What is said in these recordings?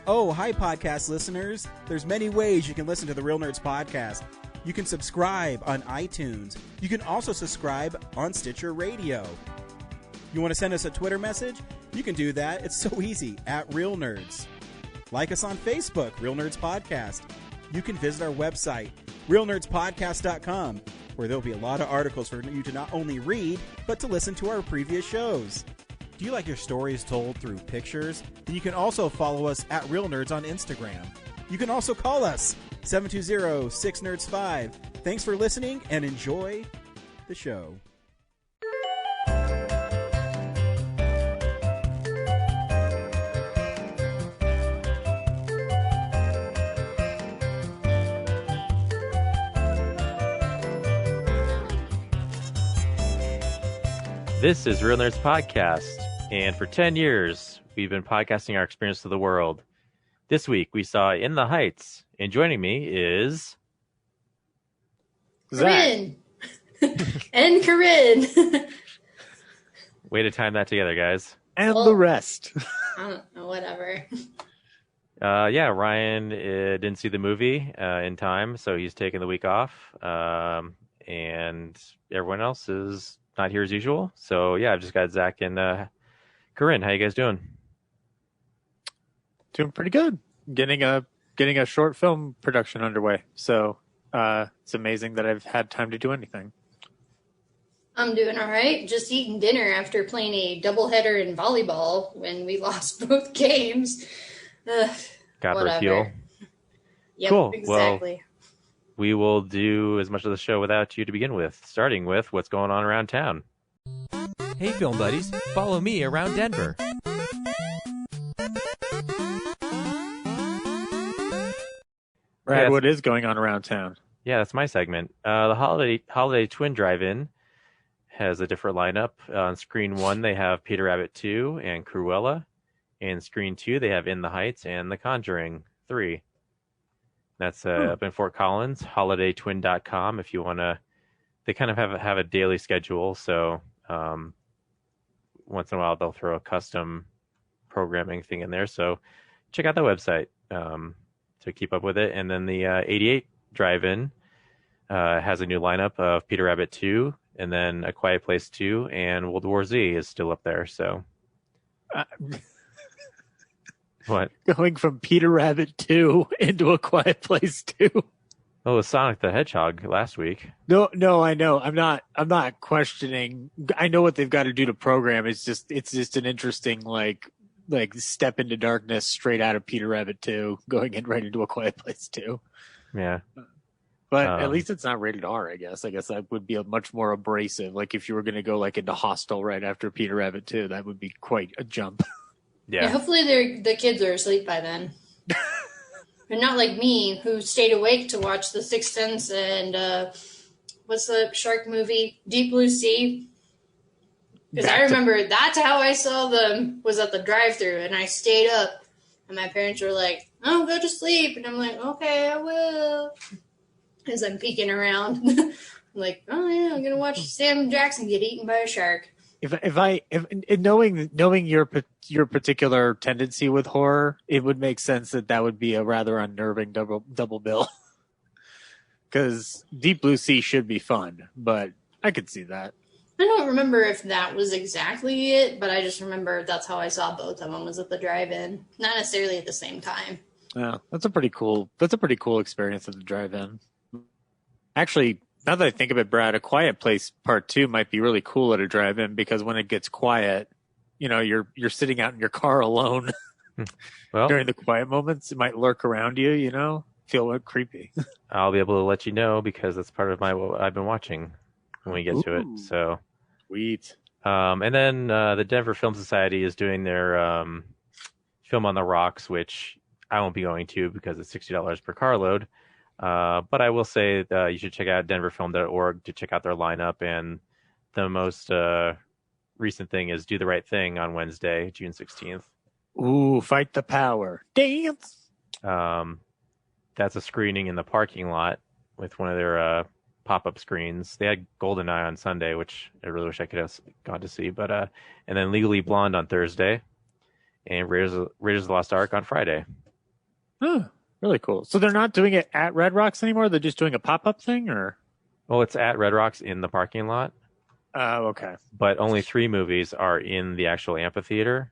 Oh, hi, podcast listeners. There's many ways you can listen to the Real Nerds podcast. You can subscribe on iTunes. You can also subscribe on Stitcher Radio. You want to send us a Twitter message? You can do that. It's so easy, at Real Nerds. Like us on Facebook, Real Nerds Podcast. You can visit our website, realnerdspodcast.com, where there'll be a lot of articles for you to not only read, but to listen to our previous shows. Do you like your stories told through pictures? Then you can also follow us at Real Nerds on Instagram. You can also call us, 720-6nerds5. Thanks for listening, and enjoy the show. This is Real Nerds Podcast, and for 10 years, we've been podcasting our experience to the world. This week, we saw In the Heights, and joining me is... Corinne! And Corinne! Way to time that together, guys. And the rest. I don't know, whatever. Yeah, Ryan didn't see the movie in time, so he's taking the week off, and everyone else is not here as usual. So yeah, I've just got Zach and Corinne. How you guys doing? Doing pretty good. Getting a short film production underway. So it's amazing that I've had time to do anything. I'm doing all right. Just eating dinner after playing a doubleheader in volleyball when we lost both games. Got refuel. Yep, cool. Exactly. Well, we will do as much of the show without you to begin with, starting with what's going on around town. Hey, film buddies, follow me around Denver. Brad, what is going on around town? Yeah, that's my segment. The Holiday Twin Drive-In has a different lineup. On screen 1, they have Peter Rabbit 2 and Cruella. And screen 2, they have In the Heights and The Conjuring 3. That's up in Fort Collins, holidaytwin.com if you want to. They kind of have a daily schedule, so once in a while they'll throw a custom programming thing in there. So check out the website to keep up with it. And then the 88 Drive-In has a new lineup of Peter Rabbit 2, and then A Quiet Place 2, and World War Z is still up there. So. What? Going from Peter Rabbit 2 into A Quiet Place 2. Oh, it was Sonic the Hedgehog last week. No, I know. I'm not questioning. I know what they've got to do to program. It's just an interesting like step into darkness straight out of Peter Rabbit 2, going in right into A Quiet Place 2. Yeah. But at least it's not rated R, I guess. I guess that would be a much more abrasive. Like if you were going to go like into Hostel right after Peter Rabbit 2, that would be quite a jump. Yeah. Hopefully the kids are asleep by then. And not like me, who stayed awake to watch The Sixth Sense and what's the shark movie? Deep Blue Sea. Because I remember that's how I saw them, was at the drive-thru, and I stayed up. And my parents were like, "Oh, go to sleep." And I'm like, "Okay, I will." As I'm peeking around. I'm like, "Oh yeah, I'm gonna watch Sam Jackson get eaten by a shark." If knowing your particular tendency with horror, it would make sense that would be a rather unnerving double bill. Because Deep Blue Sea should be fun, but I could see that. I don't remember if that was exactly it, but I just remember that's how I saw both of them, was at the drive-in, not necessarily at the same time. Yeah, that's a pretty cool experience at the drive-in. Actually, now that I think of it, Brad, A Quiet Place Part 2 might be really cool at a drive-in, because when it gets quiet, you're sitting out in your car alone. Well, during the quiet moments, it might lurk around you, feel creepy. I'll be able to let you know, because that's part of what I've been watching when we get to it. So sweet. And then the Denver Film Society is doing their Film on the Rocks, which I won't be going to because it's $60 per carload. But I will say you should check out denverfilm.org to check out their lineup. And the most recent thing is Do the Right Thing on Wednesday, June 16th. Ooh, Fight the Power. Dance! That's a screening in the parking lot with one of their pop-up screens. They had GoldenEye on Sunday, which I really wish I could have gone to see. But and then Legally Blonde on Thursday, and Raiders of the Lost Ark on Friday. Huh, really cool. So they're not doing it at Red Rocks anymore? They're just doing a pop-up thing, or? Well, it's at Red Rocks in the parking lot, Oh, okay. but only 3 movies are in the actual amphitheater.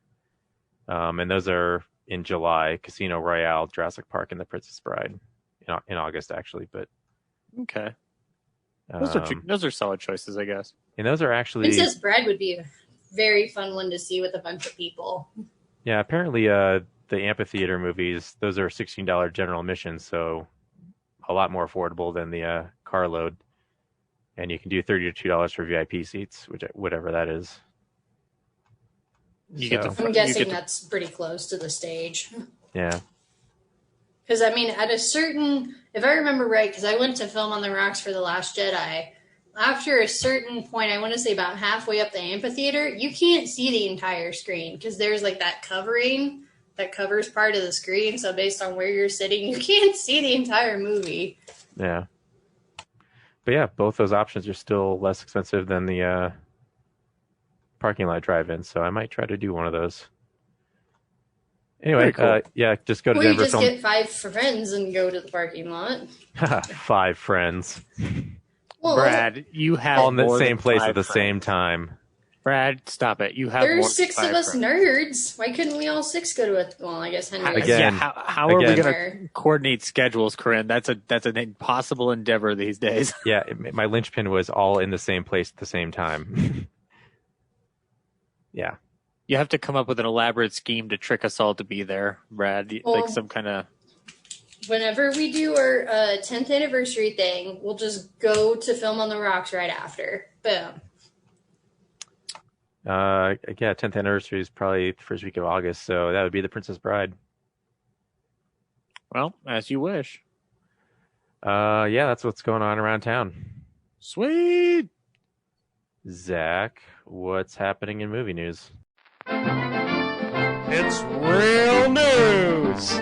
And those are in July: Casino Royale, Jurassic Park, and The Princess Bride. In August, actually, but Okay. um, Those are solid choices, I guess. and those are actually Princess Bride would be a very fun one to see with a bunch of people. yeah. Apparently, the amphitheater movies, those are $16 general admission, so a lot more affordable than the carload. And you can do $32 for VIP seats, whatever that is. You get So, the I'm guessing you get that's pretty close to the stage. yeah. Because, I mean, at a certain, if I remember right, because I went to Film on the Rocks for The Last Jedi, after a certain point, I want to say about halfway up the amphitheater, you can't see the entire screen because there's like that covering that covers part of the screen. So based on where you're sitting, you can't see the entire movie. Yeah. But yeah, both those options are still less expensive than the parking lot drive-in, so I might try to do one of those. Anyway, Very cool. yeah, just go to Or you Denver just Film. get 5 friends and go to the parking lot. 5 friends Well, Brad, you have all in the more same than place 5 at the friends. same time. Brad, stop it. You have there are more than 6 of 5 us friends. nerds. Why couldn't we all 6 go to it? Well, I guess Henry. Again, how are we again. going to coordinate schedules, Corinne? That's an impossible endeavor these days. Yeah, my linchpin was all in the same place at the same time. Yeah. You have to come up with an elaborate scheme to trick us all to be there, Brad. Well, Like some kind of. Whenever we do our 10th anniversary thing, we'll just go to Film on the Rocks right after. Boom. Yeah, 10th anniversary is probably the first week of August, so that would be The Princess Bride. Well, as you wish. Yeah, that's what's going on around town. Sweet. Zach, what's happening in movie news? It's real news.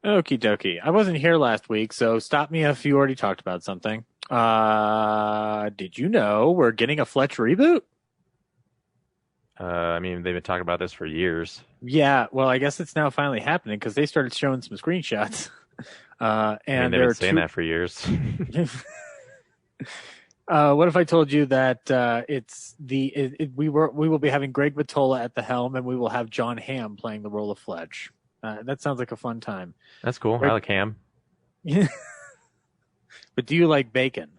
Okie dokie. I wasn't here last week, so stop me if you already talked about something. Did you know we're getting a Fletch reboot? I mean, they've been talking about this for years. Yeah, well, I guess it's now finally happening because they started showing some screenshots. I mean, And they've there been are saying 2. that for years. What if I told you that we will be having Greg Mottola at the helm, and we will have John Hamm playing the role of Fletch? That sounds like a fun time. That's cool. I like ham. But do you like bacon?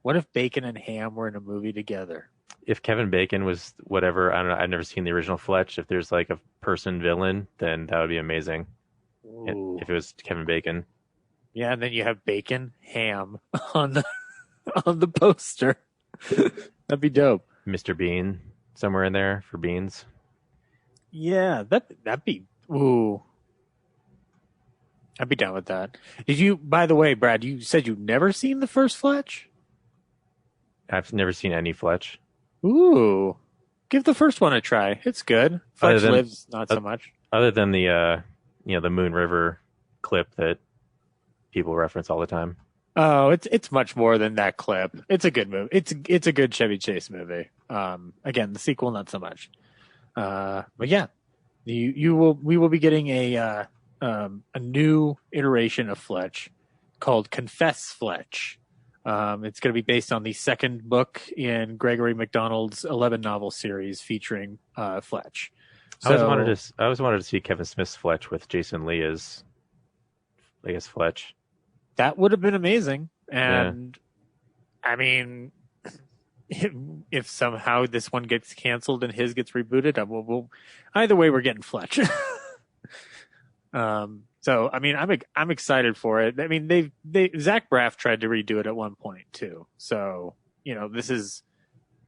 What if Bacon and Ham were in a movie together? If Kevin Bacon was whatever, I don't know. I've never seen the original Fletch. If there's like a person villain, then that would be amazing. Ooh. If it was Kevin Bacon. Yeah, and then you have Bacon, Ham on the poster. That'd be dope. Mr. Bean somewhere in there for beans. Yeah, that'd be ooh. I'd be down with that. Did you? By the way, Brad, you said you've never seen the first Fletch. I've never seen any Fletch. Ooh, give the first one a try. It's good. Fletch than- Lives, not so much. Other than the the Moon River clip that people reference all the time. Oh, it's much more than that clip. It's a good movie. It's a good Chevy Chase movie. Again, the sequel not so much. But yeah, we will be getting a new iteration of Fletch called Confess Fletch. It's going to be based on the second book in Gregory MacDonald's 11 novel series featuring Fletch. I always wanted to see Kevin Smith's Fletch with Jason Lee as, I guess, Fletch. That would have been amazing. And I mean, if somehow this one gets canceled and his gets rebooted, we'll either way we're getting Fletch. So I mean, I'm excited for it. I mean, Zach Braff tried to redo it at one point too. So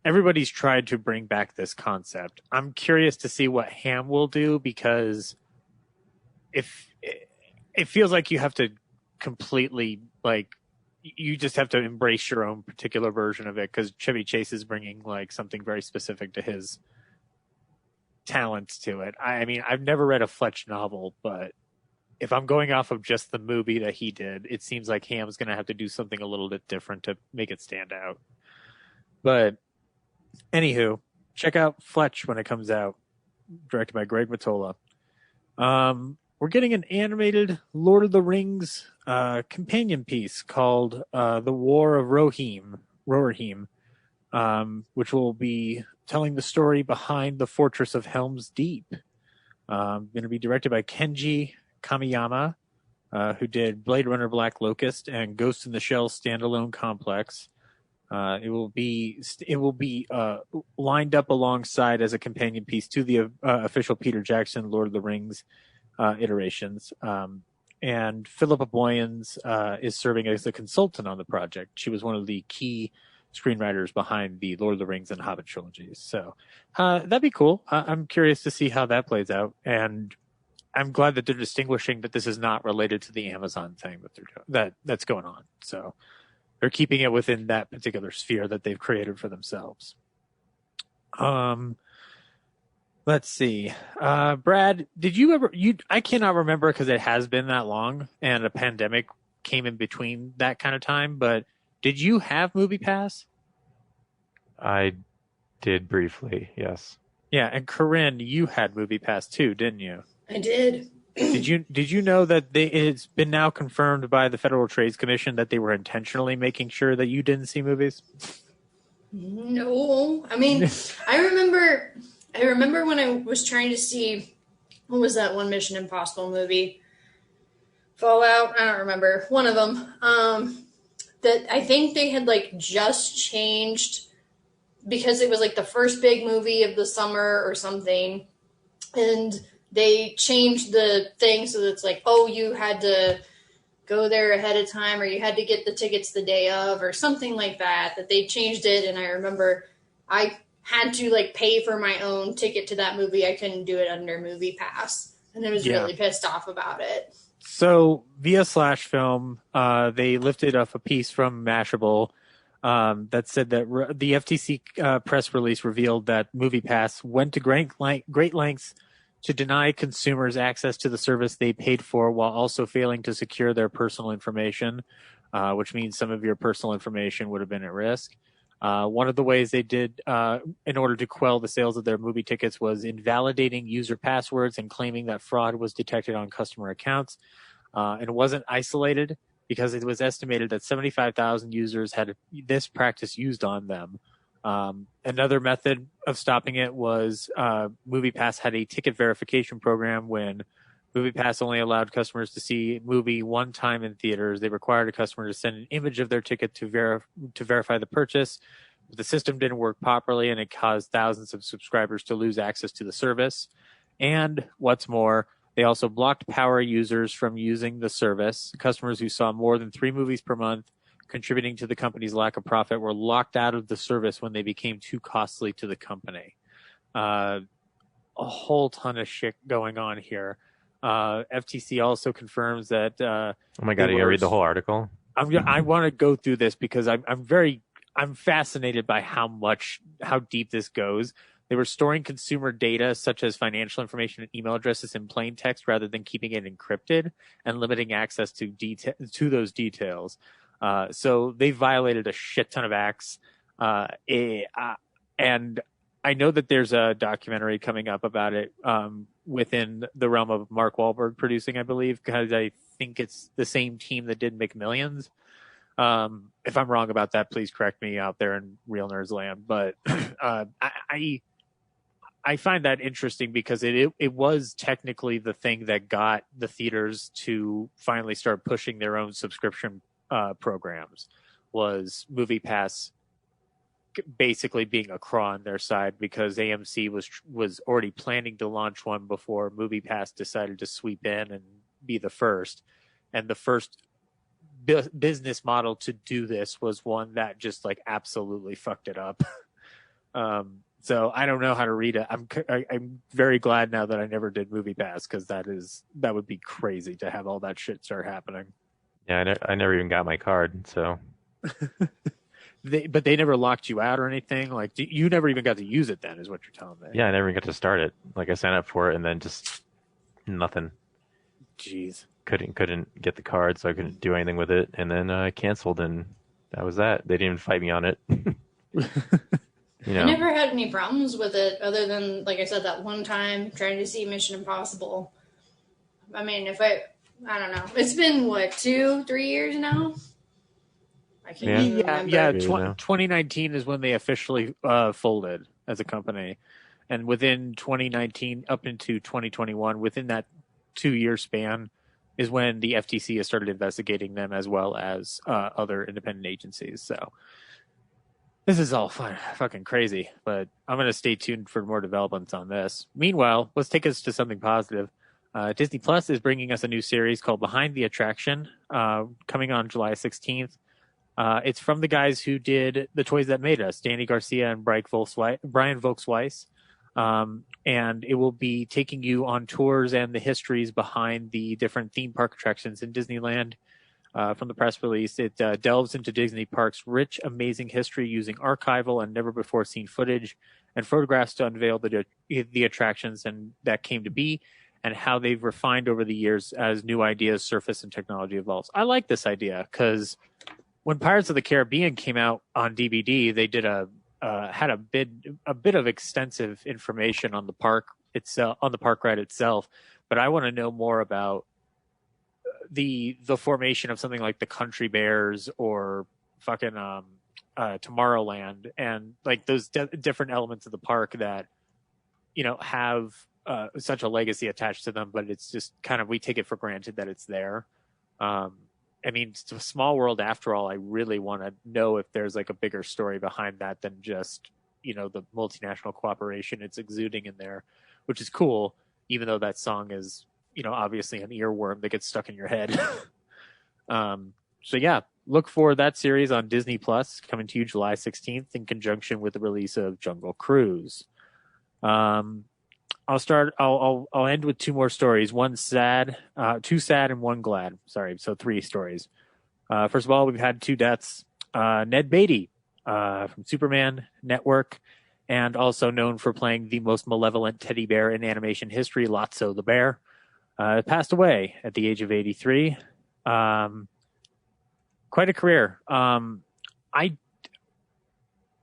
everybody's tried to bring back this concept. I'm curious to see what Ham will do, because if it feels like you have to completely, like, you just have to embrace your own particular version of it, because Chevy Chase is bringing like something very specific to his talents to it. I mean, I've never read a Fletch novel, but if I'm going off of just the movie that he did, it seems like Ham's going to have to do something a little bit different to make it stand out. But anywho, check out Fletch when it comes out. directed by Greg Mottola. We're getting an animated Lord of the Rings companion piece called The War of Rohirrim, which will be telling the story behind the Fortress of Helm's Deep. Going to be directed by Kenji Kamiyama, who did Blade Runner Black Locust and Ghost in the Shell standalone complex. It will be lined up alongside as a companion piece to the official Peter Jackson Lord of the Rings iterations. And Philippa Boyens is serving as a consultant on the project. She was one of the key screenwriters behind the Lord of the Rings and Hobbit trilogies. So that'd be cool. I'm curious to see how that plays out. And I'm glad that they're distinguishing that this is not related to the Amazon thing that they're doing, that's going on. So they're keeping it within that particular sphere that they've created for themselves. Let's see. Brad, did you ever, I cannot remember because it has been that long and a pandemic came in between that kind of time, but did you have MoviePass? I did briefly, yes. Yeah, and Corinne, you had MoviePass too, didn't you? I did. Did you know that it's been now confirmed by the Federal Trade Commission that they were intentionally making sure that you didn't see movies? No. I mean, I remember when I was trying to see, what was that one Mission Impossible movie? Fallout? I don't remember. One of them. That I think they had like just changed because it was like the first big movie of the summer or something. And they changed the thing so that it's like, oh, you had to go there ahead of time or you had to get the tickets the day of or something like that they changed it. And I remember I had to like pay for my own ticket to that movie. I couldn't do it under MoviePass. And I was really pissed off about it. So via Slash Film, they lifted up a piece from Mashable that said that the FTC press release revealed that MoviePass went to great lengths to deny consumers access to the service they paid for while also failing to secure their personal information, which means some of your personal information would have been at risk. One of the ways they did in order to quell the sales of their movie tickets was invalidating user passwords and claiming that fraud was detected on customer accounts. And it wasn't isolated because it was estimated that 75,000 users had this practice used on them. Another method of stopping it was MoviePass had a ticket verification program. When MoviePass only allowed customers to see a movie one time in theaters, they required a customer to send an image of their ticket to verify the purchase. But the system didn't work properly, and it caused thousands of subscribers to lose access to the service. And what's more, they also blocked power users from using the service. Customers who saw more than 3 movies per month, contributing to the company's lack of profit, were locked out of the service when they became too costly to the company. A whole ton of shit going on here. FTC also confirms that. Oh my god! You gotta read the whole article. I want to go through this because I'm fascinated by how deep this goes. They were storing consumer data such as financial information and email addresses in plain text rather than keeping it encrypted and limiting access to those details. So they violated a shit ton of acts. And I know that there's a documentary coming up about it within the realm of Mark Wahlberg producing, I believe, because I think it's the same team that did McMillions. If I'm wrong about that, please correct me out there in Real Nerds Land. But I find that interesting because it was technically the thing that got the theaters to finally start pushing their own subscription programs, was MoviePass basically being a craw on their side, because AMC was already planning to launch one before MoviePass decided to sweep in and be the first. And the first business model to do this was one that just like absolutely fucked it up. So I don't know how to read it. I'm very glad now that I never did MoviePass, because that would be crazy to have all that shit start happening. Yeah, I never even got my card, so. But they never locked you out or anything? Like, you never even got to use it then, is what you're telling me? Yeah, I never even got to start it. Like, I signed up for it and then just nothing. Jeez. Couldn't get the card, so I couldn't do anything with it. And then I canceled, and that was that. They didn't even fight me on it. You know, I never had any problems with it other than, like I said, that one time trying to see Mission Impossible. I mean, I don't know. It's been, 2-3 years now? I can't Yeah. even remember. Yeah. Really now. 2019 is when they officially folded as a company, and within 2019 up into 2021, within that 2-year span, is when the FTC has started investigating them as well as other independent agencies. So this is all fucking crazy, but I'm going to stay tuned for more developments on this. Meanwhile, let's take us to something positive. Disney Plus is bringing us a new series called Behind the Attraction, coming on July 16th. It's from the guys who did The Toys That Made Us, Danny Garcia and Brian Volksweiss. And it will be taking you on tours and the histories behind the different theme park attractions in Disneyland. From the press release, it delves into Disney Parks' rich, amazing history using archival and never-before-seen footage and photographs to unveil the attractions and that came to be, and how they've refined over the years as new ideas surface and technology evolves. I like this idea because when Pirates of the Caribbean came out on DVD, they did had a bit of extensive information on the park itself, on the park ride itself. But I want to know more about the formation of something like the Country Bears or fucking Tomorrowland, and like those different elements of the park that have such a legacy attached to them, but it's just kind of, we take it for granted that it's there. I mean, it's a small world after all. I really want to know if there's like a bigger story behind that than just, the multinational cooperation it's exuding in there, which is cool, even though that song is, obviously an earworm that gets stuck in your head. So yeah, look for that series on Disney Plus, coming to you July 16th in conjunction with the release of Jungle Cruise. I'll end with two more stories. One sad, two sad and one glad. Sorry. So 3 stories. First of all, we've had 2 deaths. Ned Beatty, from Superman Network, and also known for playing the most malevolent teddy bear in animation history, Lotso the Bear, passed away at the age of 83. Quite a career.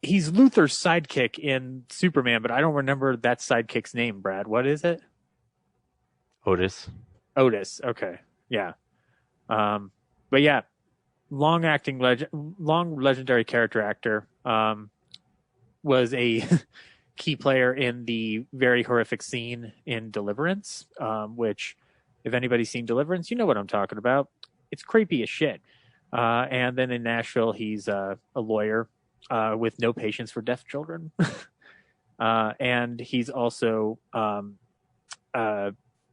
He's Luthor's sidekick in Superman, but I don't remember that sidekick's name, Brad. What is it? Otis. Okay. Yeah. But yeah, long legendary character actor, was a key player in the very horrific scene in Deliverance, which, if anybody's seen Deliverance, you know what I'm talking about. It's creepy as shit. And then in Nashville, he's a lawyer with no patience for deaf children. And he's also a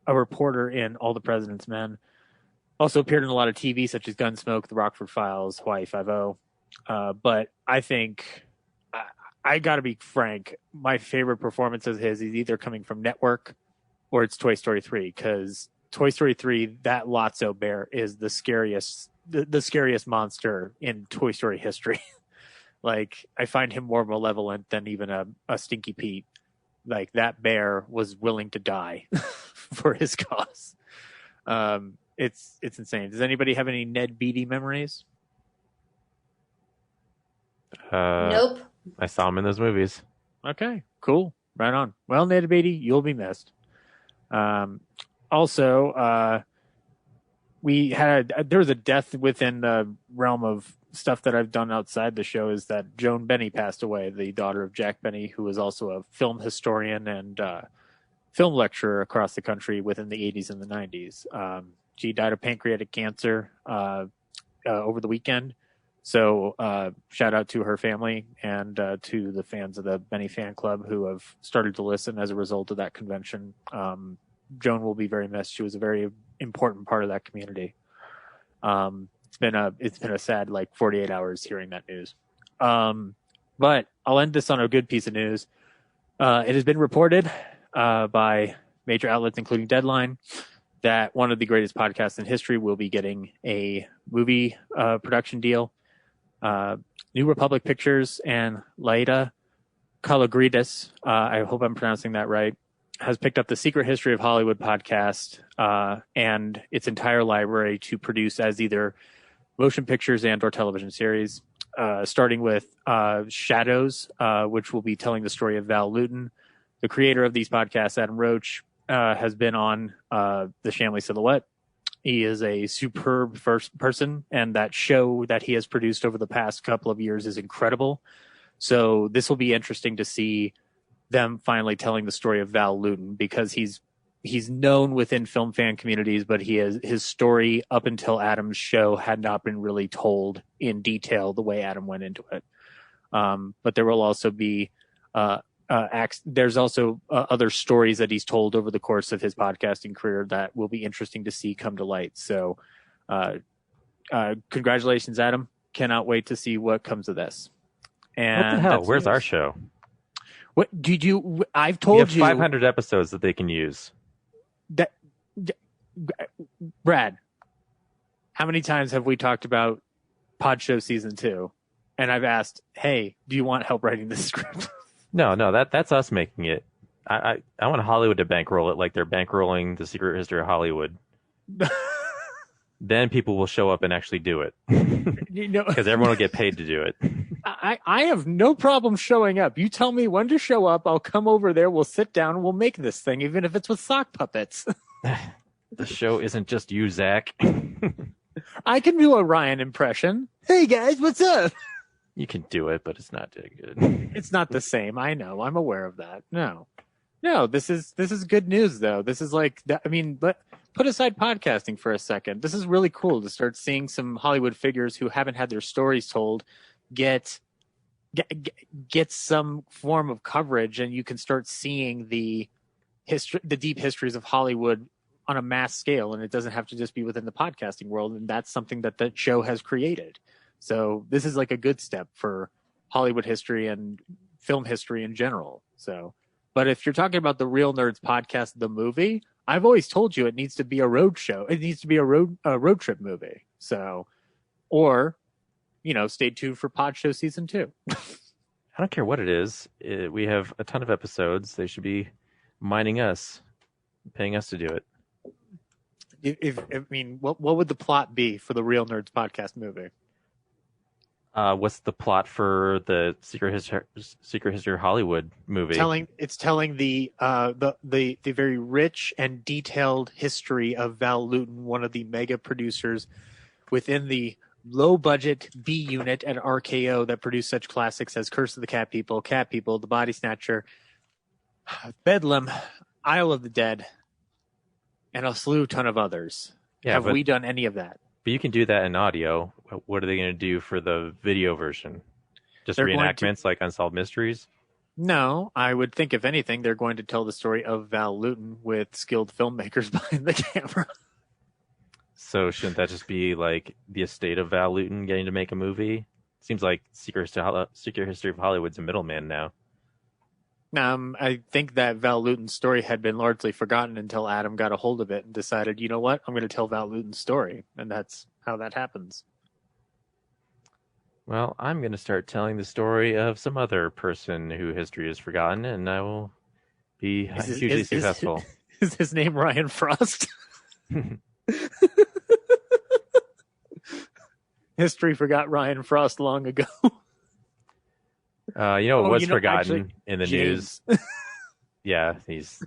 reporter in All the President's Men. Also appeared in a lot of TV, such as Gunsmoke, The Rockford Files, Hawaii Five-0. But I think, I gotta be frank, my favorite performance of his is either coming from Network or it's Toy Story 3, because Toy Story 3, that Lotso bear is the scariest monster in Toy Story history. Like, I find him more malevolent than even a Stinky Pete. Like, that bear was willing to die for his cause. It's insane. Does anybody have any Ned Beatty memories? Nope. I saw him in those movies. Okay, cool. Right on. Well, Ned Beatty, you'll be missed. Also, there was a death within the realm of stuff that I've done outside the show, is that Joan Benny passed away, the daughter of Jack Benny, who was also a film historian and film lecturer across the country within the 80s and the 90s. She died of pancreatic cancer over the weekend. So shout out to her family and to the fans of the Benny fan club who have started to listen as a result of that convention. Joan will be very missed. She was a very important part of that community. It's been a sad 48 hours hearing that news. But I'll end this on a good piece of news. It has been reported by major outlets, including Deadline, that one of the greatest podcasts in history will be getting a movie production deal. New Republic Pictures and Laida Kalogridis, I hope I'm pronouncing that right, has picked up the Secret History of Hollywood podcast and its entire library to produce as either motion pictures and or television series. starting with Shadows, which will be telling the story of Val Lewton. The creator of these podcasts, Adam Roach, has been on The Shamley Silhouette. He is a superb first person, and that show that he has produced over the past couple of years is incredible. So this will be interesting to see them finally telling the story of Val Lewton, because he's known within film fan communities, but his story up until Adam's show had not been really told in detail the way Adam went into it. But there will also be there's also other stories that he's told over the course of his podcasting career that will be interesting to see come to light. So congratulations, Adam. Cannot wait to see what comes of this. And what the hell? Where's our show? What did you? I've We told have you 500 episodes that they can use. that. Brad, how many times have we talked about Pod Show Season 2? And I've asked, hey, do you want help writing this script? No, that's us making it. I want Hollywood to bankroll it like they're bankrolling The Secret History of Hollywood. Then people will show up and actually do it. Because everyone will get paid to do it. I have no problem showing up. You tell me when to show up. I'll come over there. We'll sit down and we'll make this thing, even if it's with sock puppets. The show isn't just you, Zach. I can do a Ryan impression. Hey guys, what's up? You can do it, but it's not that good. It's not the same. I know. I'm aware of that. No, this is good news though. This is like, I mean, but put aside podcasting for a second. This is really cool to start seeing some Hollywood figures who haven't had their stories told get some form of coverage, and you can start seeing the deep histories of Hollywood on a mass scale, and it doesn't have to just be within the podcasting world. And that's something that show has created. So this is like a good step for Hollywood history and film history in general. So, but if you're talking about the Real Nerds podcast, the movie, I've always told you it needs to be a road show. It needs to be a road trip movie. So, or, stay tuned for Pod Show Season 2. I don't care what it is. We have a ton of episodes. They should be mining us, paying us to do it. What would the plot be for the Real Nerds podcast movie? What's the plot for the Secret History of Hollywood movie? It's telling the very rich and detailed history of Val Lewton, one of the mega producers within the low budget B unit at RKO that produced such classics as Curse of the Cat People, The Body Snatcher, Bedlam, Isle of the Dead, and a slew ton of others. Yeah, Have we done any of that? But you can do that in audio. What are they going to do for the video version? Just They're reenactments like Unsolved Mysteries? No, I would think if anything, they're going to tell the story of Val Lewton with skilled filmmakers behind the camera. So shouldn't that just be like the estate of Val Lewton getting to make a movie? Seems like Secret History of Hollywood's a middleman now. I think that Val Lewton's story had been largely forgotten until Adam got a hold of it and decided, you know what, I'm going to tell Val Lewton's story. And that's how that happens. Well, I'm going to start telling the story of some other person who history has forgotten, and I will be hugely successful. Is his name Ryan Frost? History forgot Ryan Frost long ago. What was forgotten actually, in the James. news? Yeah, he's.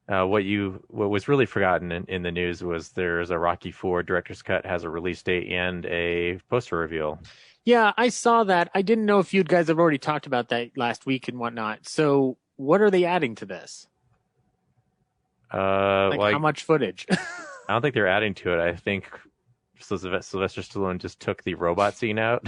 What was really forgotten in the news was there's a Rocky IV director's cut has a release date and a poster reveal. Yeah, I saw that. I didn't know if you guys have already talked about that last week and whatnot. So, what are they adding to this? How much footage? I don't think they're adding to it. I think Sylvester Stallone just took the robot scene out.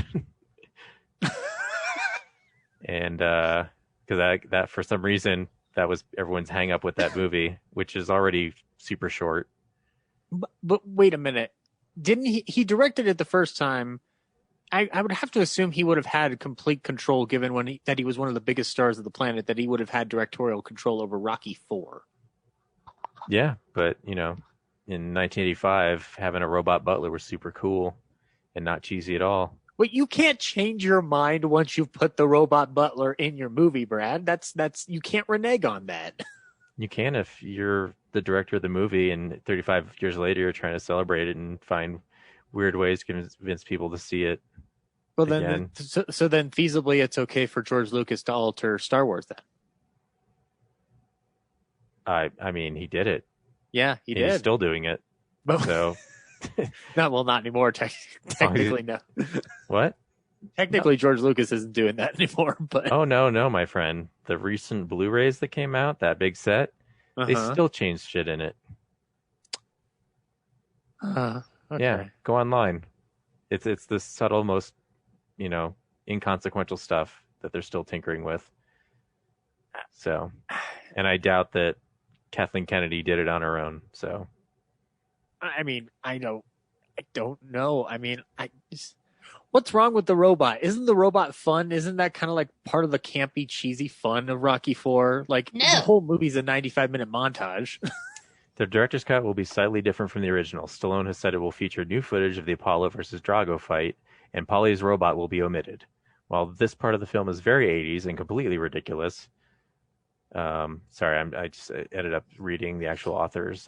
And because that for some reason that was everyone's hang up with that movie, which is already super short. But wait a minute, didn't he directed it the first time? I would have to assume he would have had complete control, given that he was one of the biggest stars of the planet, that he would have had directorial control over Rocky IV. Yeah, but in 1985, having a robot butler was super cool and not cheesy at all. But you can't change your mind once you've put the robot butler in your movie, Brad. That's you can't renege on that. You can if you're the director of the movie and 35 years later you're trying to celebrate it and find weird ways convince people to see it. Well, then, Again. so then feasibly, it's okay for George Lucas to alter Star Wars then. I mean, he did it. Yeah, he He's did. still doing it. But So not anymore. Technically, no. what? Technically, George Lucas isn't doing that anymore. But Oh no, my friend. The recent Blu-rays that came out, that big set, they Uh-huh. still changed shit in it. Okay. Yeah, go online. It's the subtle, most inconsequential stuff that they're still tinkering with. So, and I doubt that Kathleen Kennedy did it on her own. So, I mean, I don't know. I mean, what's wrong with the robot? Isn't the robot fun? Isn't that kind of like part of the campy, cheesy fun of Rocky IV? Like No. the whole movie's a 95-minute montage. the director's cut will be slightly different from the original. Stallone has said it will feature new footage of the Apollo versus Drago fight, and Polly's robot will be omitted. While this part of the film is very 80s and completely ridiculous. Sorry, I just ended up reading the actual author's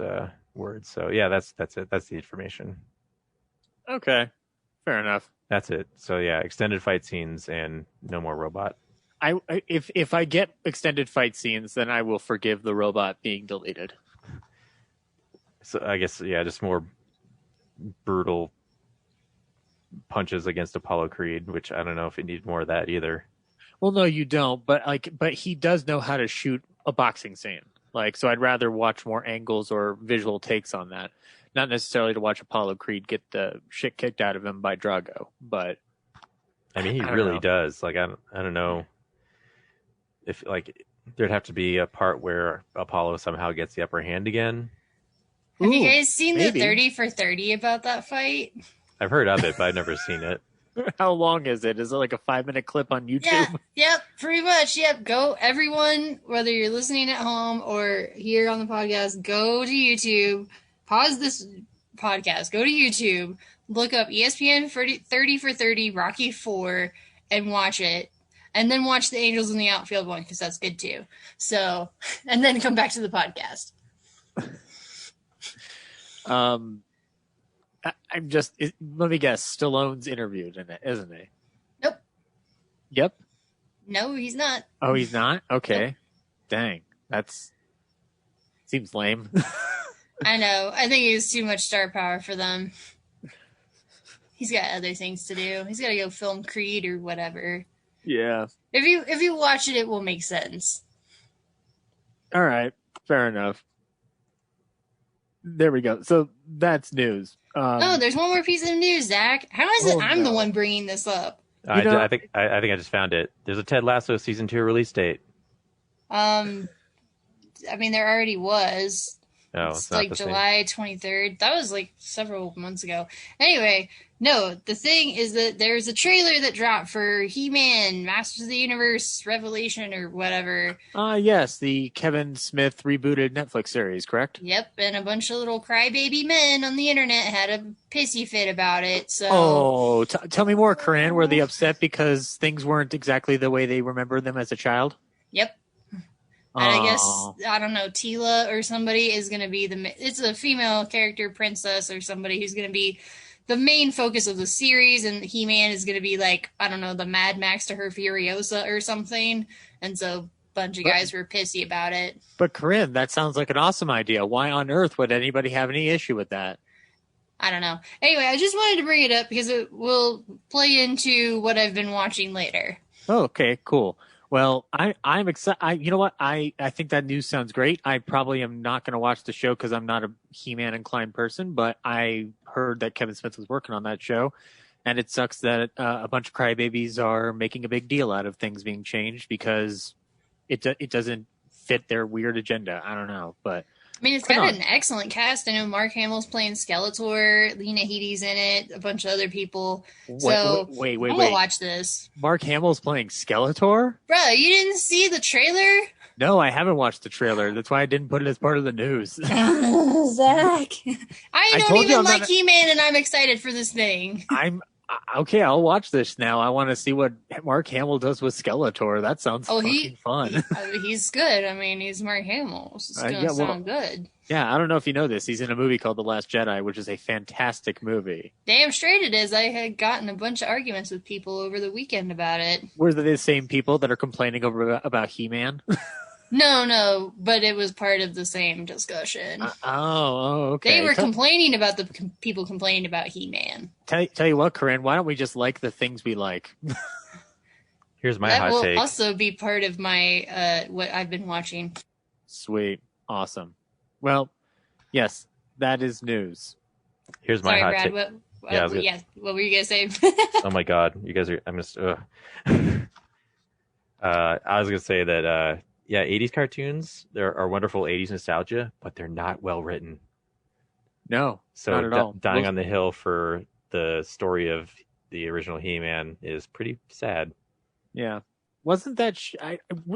words. So yeah, that's it. That's the information. Okay, fair enough. That's it. So yeah, extended fight scenes and no more robot. If I get extended fight scenes, then I will forgive the robot being deleted. So I guess just more brutal punches against Apollo Creed, which I don't know if it needed more of that either. Well, no, you don't. But he does know how to shoot a boxing scene. So I'd rather watch more angles or visual takes on that, not necessarily to watch Apollo Creed get the shit kicked out of him by Drago. But I mean, he don't really know. does. I don't know if there'd have to be a part where Apollo somehow gets the upper hand again. Have you Ooh, guys seen maybe. the 30 for 30 about that fight? I've heard of it, but I've never seen it. How long is it? Is it like a 5-minute clip on YouTube? Yeah, yep, pretty much. Yep, go everyone, whether you're listening at home or here on the podcast, go to YouTube, pause this podcast, go to YouTube, look up ESPN 30 for 30 Rocky 4 and watch it. And then watch the Angels in the Outfield one because that's good too. So, and then come back to the podcast. Let me guess. Stallone's interviewed in it, isn't he? Nope. Yep. No, he's not. Oh, he's not? Okay. Dang. That's seems lame. I know. I think it's too much star power for them. He's got other things to do. He's got to go film Creed or whatever. Yeah. If you watch it, it will make sense. All right. Fair enough. There we go. So that's news. Oh, there's one more piece of news, Zach. How is it I'm the one bringing this up? I think I just found it. There's a Ted Lasso season 2 release date. I mean, there already was. Oh, It's not like the same. July 23rd. That was like several months ago. Anyway, no, the thing is that there's a trailer that dropped for He-Man, Masters of the Universe, Revelation, or whatever. Yes, the Kevin Smith rebooted Netflix series, correct? Yep, and a bunch of little crybaby men on the internet had a pissy fit about it. So, Oh, tell me more, Corinne. Were they upset because things weren't exactly the way they remembered them as a child? yep. And I guess, Oh. I don't know, Tila or somebody is going to be it's a female character, princess or somebody who's going to be the main focus of the series. And He-Man is going to be like, I don't know, the Mad Max to her Furiosa or something. And so a bunch of guys were pissy about it. But Corinne, that sounds like an awesome idea. Why on earth would anybody have any issue with that? I don't know. Anyway, I just wanted to bring it up because it will play into what I've been watching later. Oh, okay, cool. Well, I'm excited. You know what? I think that news sounds great. I probably am not going to watch the show because I'm not a He-Man inclined person, but I heard that Kevin Smith was working on that show, and it sucks that a bunch of crybabies are making a big deal out of things being changed because it doesn't fit their weird agenda. I don't know, but I mean, it's Come got on. an excellent cast. I know Mark Hamill's playing Skeletor, Lena Headey's in it, a bunch of other people. So wait. I'm gonna watch this. Mark Hamill's playing Skeletor? Bro, you didn't see the trailer? No, I haven't watched the trailer. That's why I didn't put it as part of the news. Zach. I I don't told you even I'm like not- He-Man, and I'm excited for this thing. I'm Okay, I'll watch this now. I want to see what Mark Hamill does with Skeletor. That sounds fucking fun. He's good. I mean, he's Mark Hamill. It's going to sound good. Yeah, I don't know if you know this. He's in a movie called The Last Jedi, which is a fantastic movie. Damn straight it is. I had gotten a bunch of arguments with people over the weekend about it. Were they the same people that are complaining about He-Man? No, but it was part of the same discussion. Okay. They were complaining about the people complaining about He-Man. Tell you what, Corinne, why don't we just like the things we like? Here's my that hot will take. also be part of my what I've been watching. Sweet. Awesome. Well, yes, that is news. Here's my hot Brad, take. What were you going to say? Oh my God, you guys are. I'm just. I was gonna say that. 80s cartoons. There are wonderful 80s nostalgia, but they're not well written. No, so not at all. Dying on the Hill for the story of the original He-Man is pretty sad. Yeah. Wasn't that...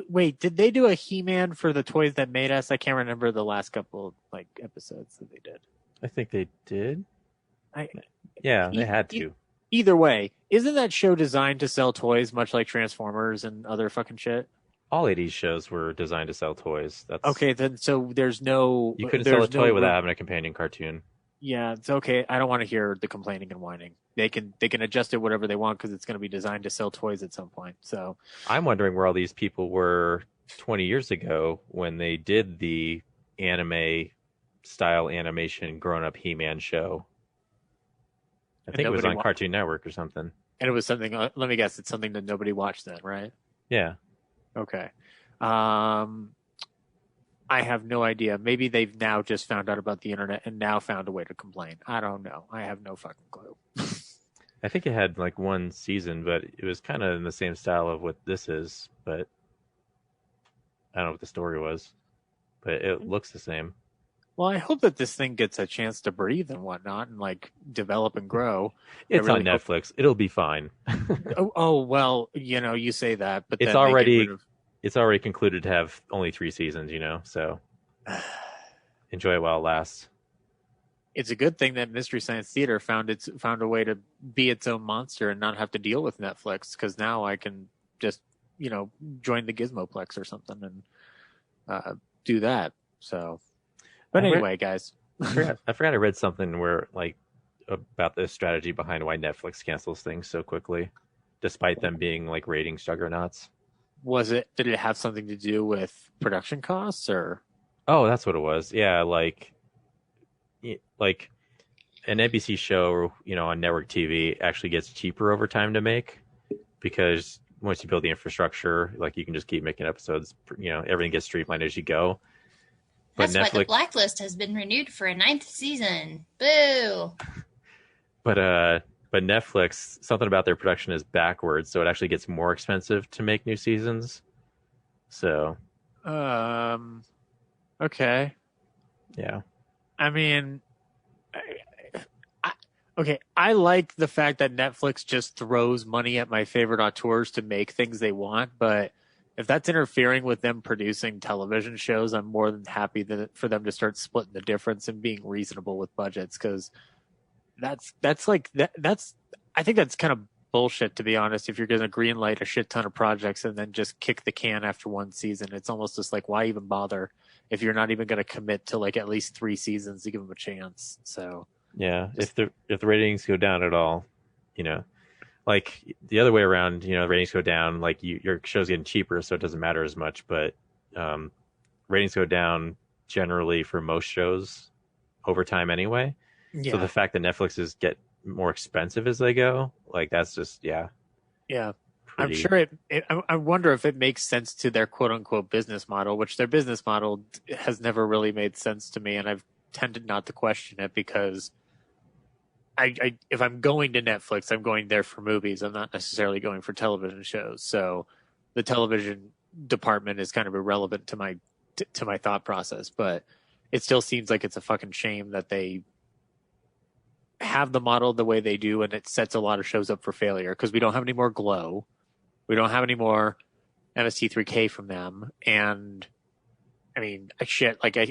wait, did they do a He-Man for the Toys That Made Us? I can't remember the last couple episodes that they did. I think they did. They had to. Either way, isn't that show designed to sell toys much like Transformers and other fucking shit? All 80s shows were designed to sell toys. That's okay. Then so there's no... You couldn't sell a toy without having a companion cartoon. Yeah, it's okay. I don't want to hear the complaining and whining. They can adjust it whatever they want because it's going to be designed to sell toys at some point. So I'm wondering where all these people were 20 years ago when they did the anime style animation grown-up He-Man show. I think it was on Cartoon Network or something. And it was something... let me guess. It's something that nobody watched then, right? Yeah. Okay. I have no idea. Maybe they've now just found out about the internet and now found a way to complain. I don't know. I have no fucking clue. I think it had like one season, but it was kind of in the same style of what this is, but I don't know what the story was, but it looks the same. Well, I hope that this thing gets a chance to breathe and whatnot and like develop and grow. It's on Netflix. It'll be fine. Well, you say that, but it's already concluded to have only 3 seasons, so enjoy it while it lasts. It's a good thing that Mystery Science Theater found a way to be its own monster and not have to deal with Netflix, because now I can just, join the Gizmoplex or something and do that. So, but anyway, guys. I forgot I read something where about the strategy behind why Netflix cancels things so quickly, despite them being like ratings juggernauts. Did it have something to do with production costs or? Oh, that's what it was. Yeah. Like an NBC show, on network TV actually gets cheaper over time to make, because once you build the infrastructure, you can just keep making episodes, everything gets streamlined as you go. But that's why The Blacklist has been renewed for a 9th season. Boo! But Netflix, something about their production is backwards, so it actually gets more expensive to make new seasons. So, okay. Yeah. I mean, I like the fact that Netflix just throws money at my favorite auteurs to make things they want, but if that's interfering with them producing television shows, I'm more than happy for them to start splitting the difference and being reasonable with budgets, because I think that's kind of bullshit, to be honest. If you're going to greenlight a shit ton of projects and then just kick the can after 1 season, it's almost just like, why even bother if you're not even going to commit to at least 3 seasons to give them a chance? So yeah, if the ratings go down at all, the other way around, the ratings go down, your show's getting cheaper, so it doesn't matter as much. But ratings go down generally for most shows over time anyway. Yeah. So the fact that Netflix's get more expensive as they go, that's just yeah. I'm sure I wonder if it makes sense to their quote unquote business model, which their business model has never really made sense to me, and I've tended not to question it, because if I'm going to Netflix, I'm going there for movies. I'm not necessarily going for television shows. So the television department is kind of irrelevant to my thought process, but it still seems like it's a fucking shame that they have the model the way they do, and it sets a lot of shows up for failure, because we don't have any more Glow. We don't have any more MST3K from them. And I mean, it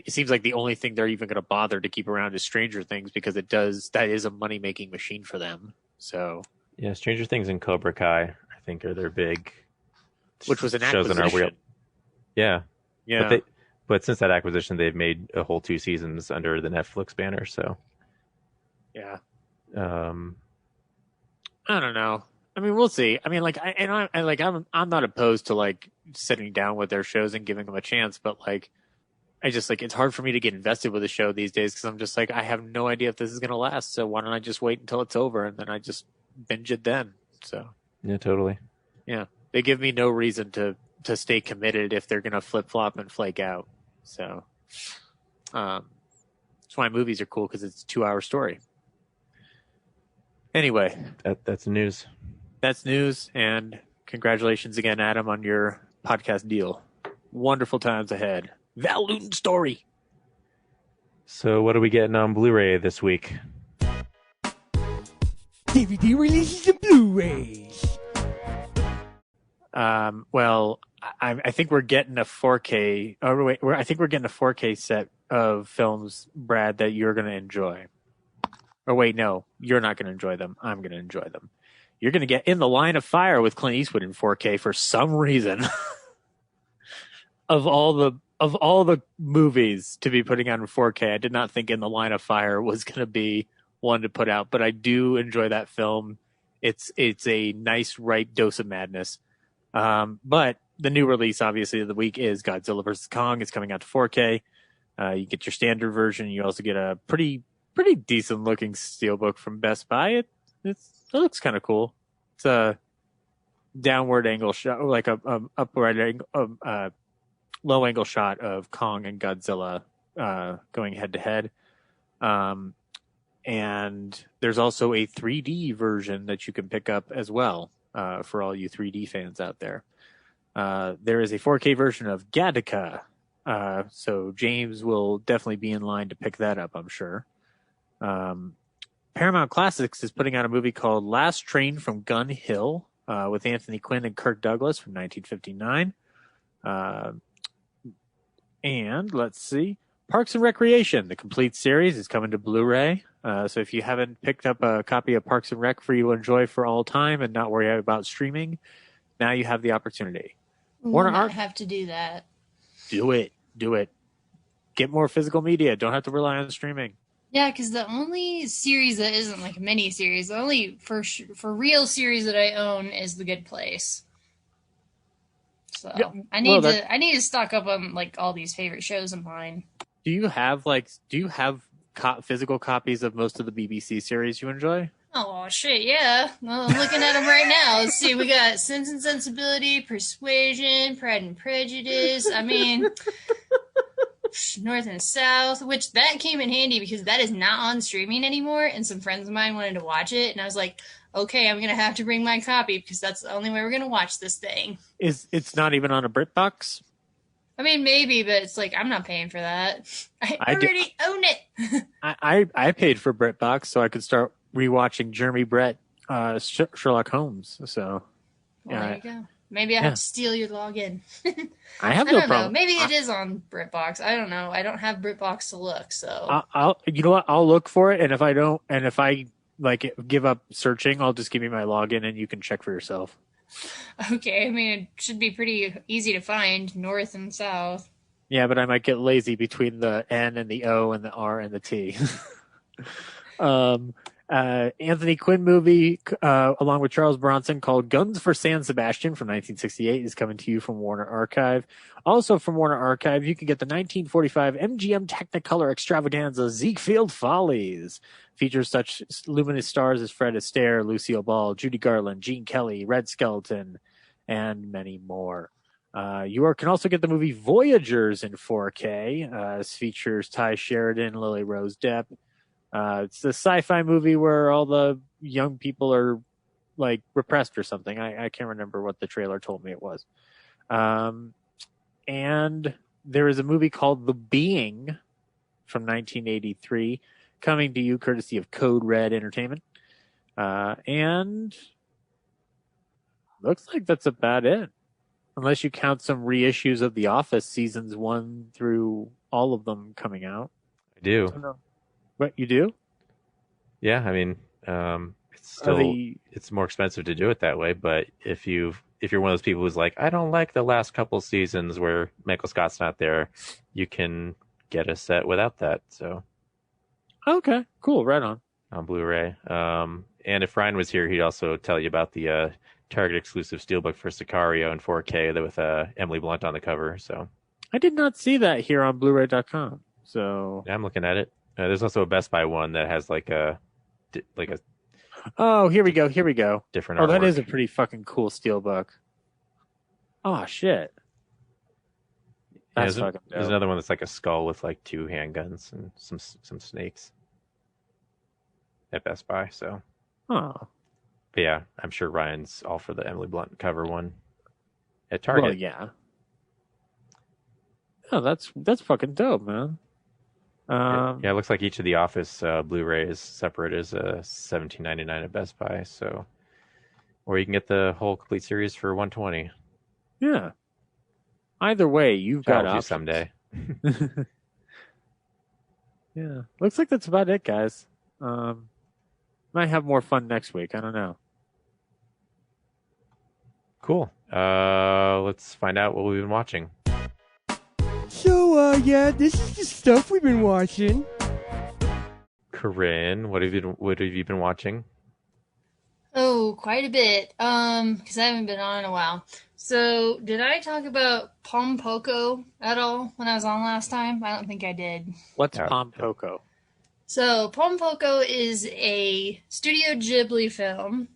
seems like the only thing they're even going to bother to keep around is Stranger Things, because that is a money-making machine for them. So Yeah, Stranger Things and Cobra Kai, I think, are their big Which was an shows in our wheel. acquisition. Yeah, Yeah. but since that acquisition, they've made a whole 2 seasons under the Netflix banner. So, Yeah. um, I don't know. I mean, we'll see. I mean, like, I'm not opposed to like sitting down with their shows and giving them a chance, but like, I just like it's hard for me to get invested with a show these days because I'm just like I have no idea if this is gonna last. So why don't I just wait until it's over and then I just binge it then? So yeah, totally. yeah, they give me no reason to stay committed if they're gonna flip flop and flake out. So, that's why movies are cool because it's a 2-hour story. Anyway, That's news. that's news, and congratulations again, Adam, on your podcast deal. Wonderful times ahead. Val Newton story. So, what are we getting on Blu-ray this week? DVD releases and Blu-rays. Well, I think we're getting a 4K. Oh wait, I think we're getting a 4K set of films, Brad, that you're going to enjoy. Or wait, no, you're not going to enjoy them. I'm going to enjoy them. You're going to get In the Line of Fire with Clint Eastwood in 4K for some reason. Of all the movies to be putting out in 4K, I did not think In the Line of Fire was going to be one to put out, but I do enjoy that film. It's a nice right dose of madness. But the new release, obviously, of the week is Godzilla vs. Kong. It's coming out to 4K. You get your standard version. You also get a pretty decent looking steelbook from Best Buy. It looks kind of cool. It's a downward angle shot, like a upright angle, low angle shot of Kong and Godzilla going head to head. And there's also a 3D version that you can pick up as well for all you 3D fans out there. There is a 4K version of Gattaca. So James will definitely be in line to pick that up, I'm sure. Paramount Classics is putting out a movie called Last Train from Gun Hill with Anthony Quinn and Kirk Douglas from 1959. And let's see, Parks and Recreation, the complete series, is coming to Blu-ray. So if you haven't picked up a copy of Parks and Rec for you to enjoy for all time and not worry about streaming, now you have the opportunity. We'll not have to do that. Do it. Get more physical media. Don't have to rely on streaming. Yeah, because the only series that isn't like a mini series, the only for real series that I own is The Good Place. So Yeah, I need to stock up on like all these favorite shows of mine. Do you have physical copies of most of the BBC series you enjoy? Oh shit, yeah. Well, I'm looking at them right now. Let's see, we got Sense and Sensibility, Persuasion, Pride and Prejudice. I mean, North and South, which that came in handy because that is not on streaming anymore, and some friends of mine wanted to watch it, and I was like, okay, I'm gonna have to bring my copy because that's the only way we're gonna watch this thing. It's not even on a BritBox? I mean, maybe, but it's like I'm not paying for that. I already own it. I paid for BritBox so I could start rewatching Jeremy Brett Sherlock Holmes. So Well, there you go. Maybe I have to steal your login. I have I no don't problem. know. Maybe it is on BritBox. I don't know. I don't have BritBox to look, so I'll you know what? I'll look for it, and if I like give up searching, I'll just give you my login, and you can check for yourself. okay. I mean, it should be pretty easy to find North and South. Yeah, but I might get lazy between the N and the O and the R and the T. Anthony Quinn movie along with Charles Bronson called Guns for San Sebastian from 1968 is coming to you from Warner Archive. Also from Warner Archive, you can get the 1945 MGM Technicolor extravaganza Ziegfeld Follies. Features such luminous stars as Fred Astaire, Lucille Ball, Judy Garland, Gene Kelly, Red Skelton, and many more. You can also get the movie Voyagers in 4K. This features Ty Sheridan, Lily Rose Depp. It's the sci-fi movie where all the young people are like repressed or something. I can't remember what the trailer told me it was. And there is a movie called The Being from 1983 coming to you courtesy of Code Red Entertainment. And looks like that's about it. Unless you count some reissues of The Office seasons 1 through all of them coming out. I do. I don't know. What, you do? Yeah, I mean, It's still the- it's more expensive to do it that way, but if you're one of those people who's like, I don't like the last couple seasons where Michael Scott's not there, you can get a set without that. So Okay, cool, right on. Blu-ray. And if Ryan was here, he'd also tell you about the Target exclusive steelbook for Sicario in 4K with Emily Blunt on the cover. So I did not see that here on Blu-ray.com. So yeah, I'm looking at it. There's also a Best Buy one that has like a oh, here we go. different. Oh, that artwork. is a pretty fucking cool steelbook. Oh shit. Yeah, That's there's, fucking there's dope. another one that's like a skull with like 2 handguns and some snakes at Best Buy. So, Oh. but yeah, I'm sure Ryan's all for the Emily Blunt cover one at Target. Well, yeah. Oh, that's fucking dope, man. Yeah, it looks like each of the Office Blu-ray is separate as $17.99 at Best Buy. So, or you can get the whole complete series for $120. Yeah. Either way, you've got I'll do options. someday. Yeah. Looks like that's about it, guys. Might have more fun next week. I don't know. Cool. Let's find out what we've been watching. So, yeah, this is the stuff we've been watching. Corinne, what have you been watching? Oh, quite a bit. Because I haven't been on in a while. So, did I talk about Pom Poko at all when I was on last time? I don't think I did. What's Yeah. Pom Poko? So, Pom Poko is a Studio Ghibli film.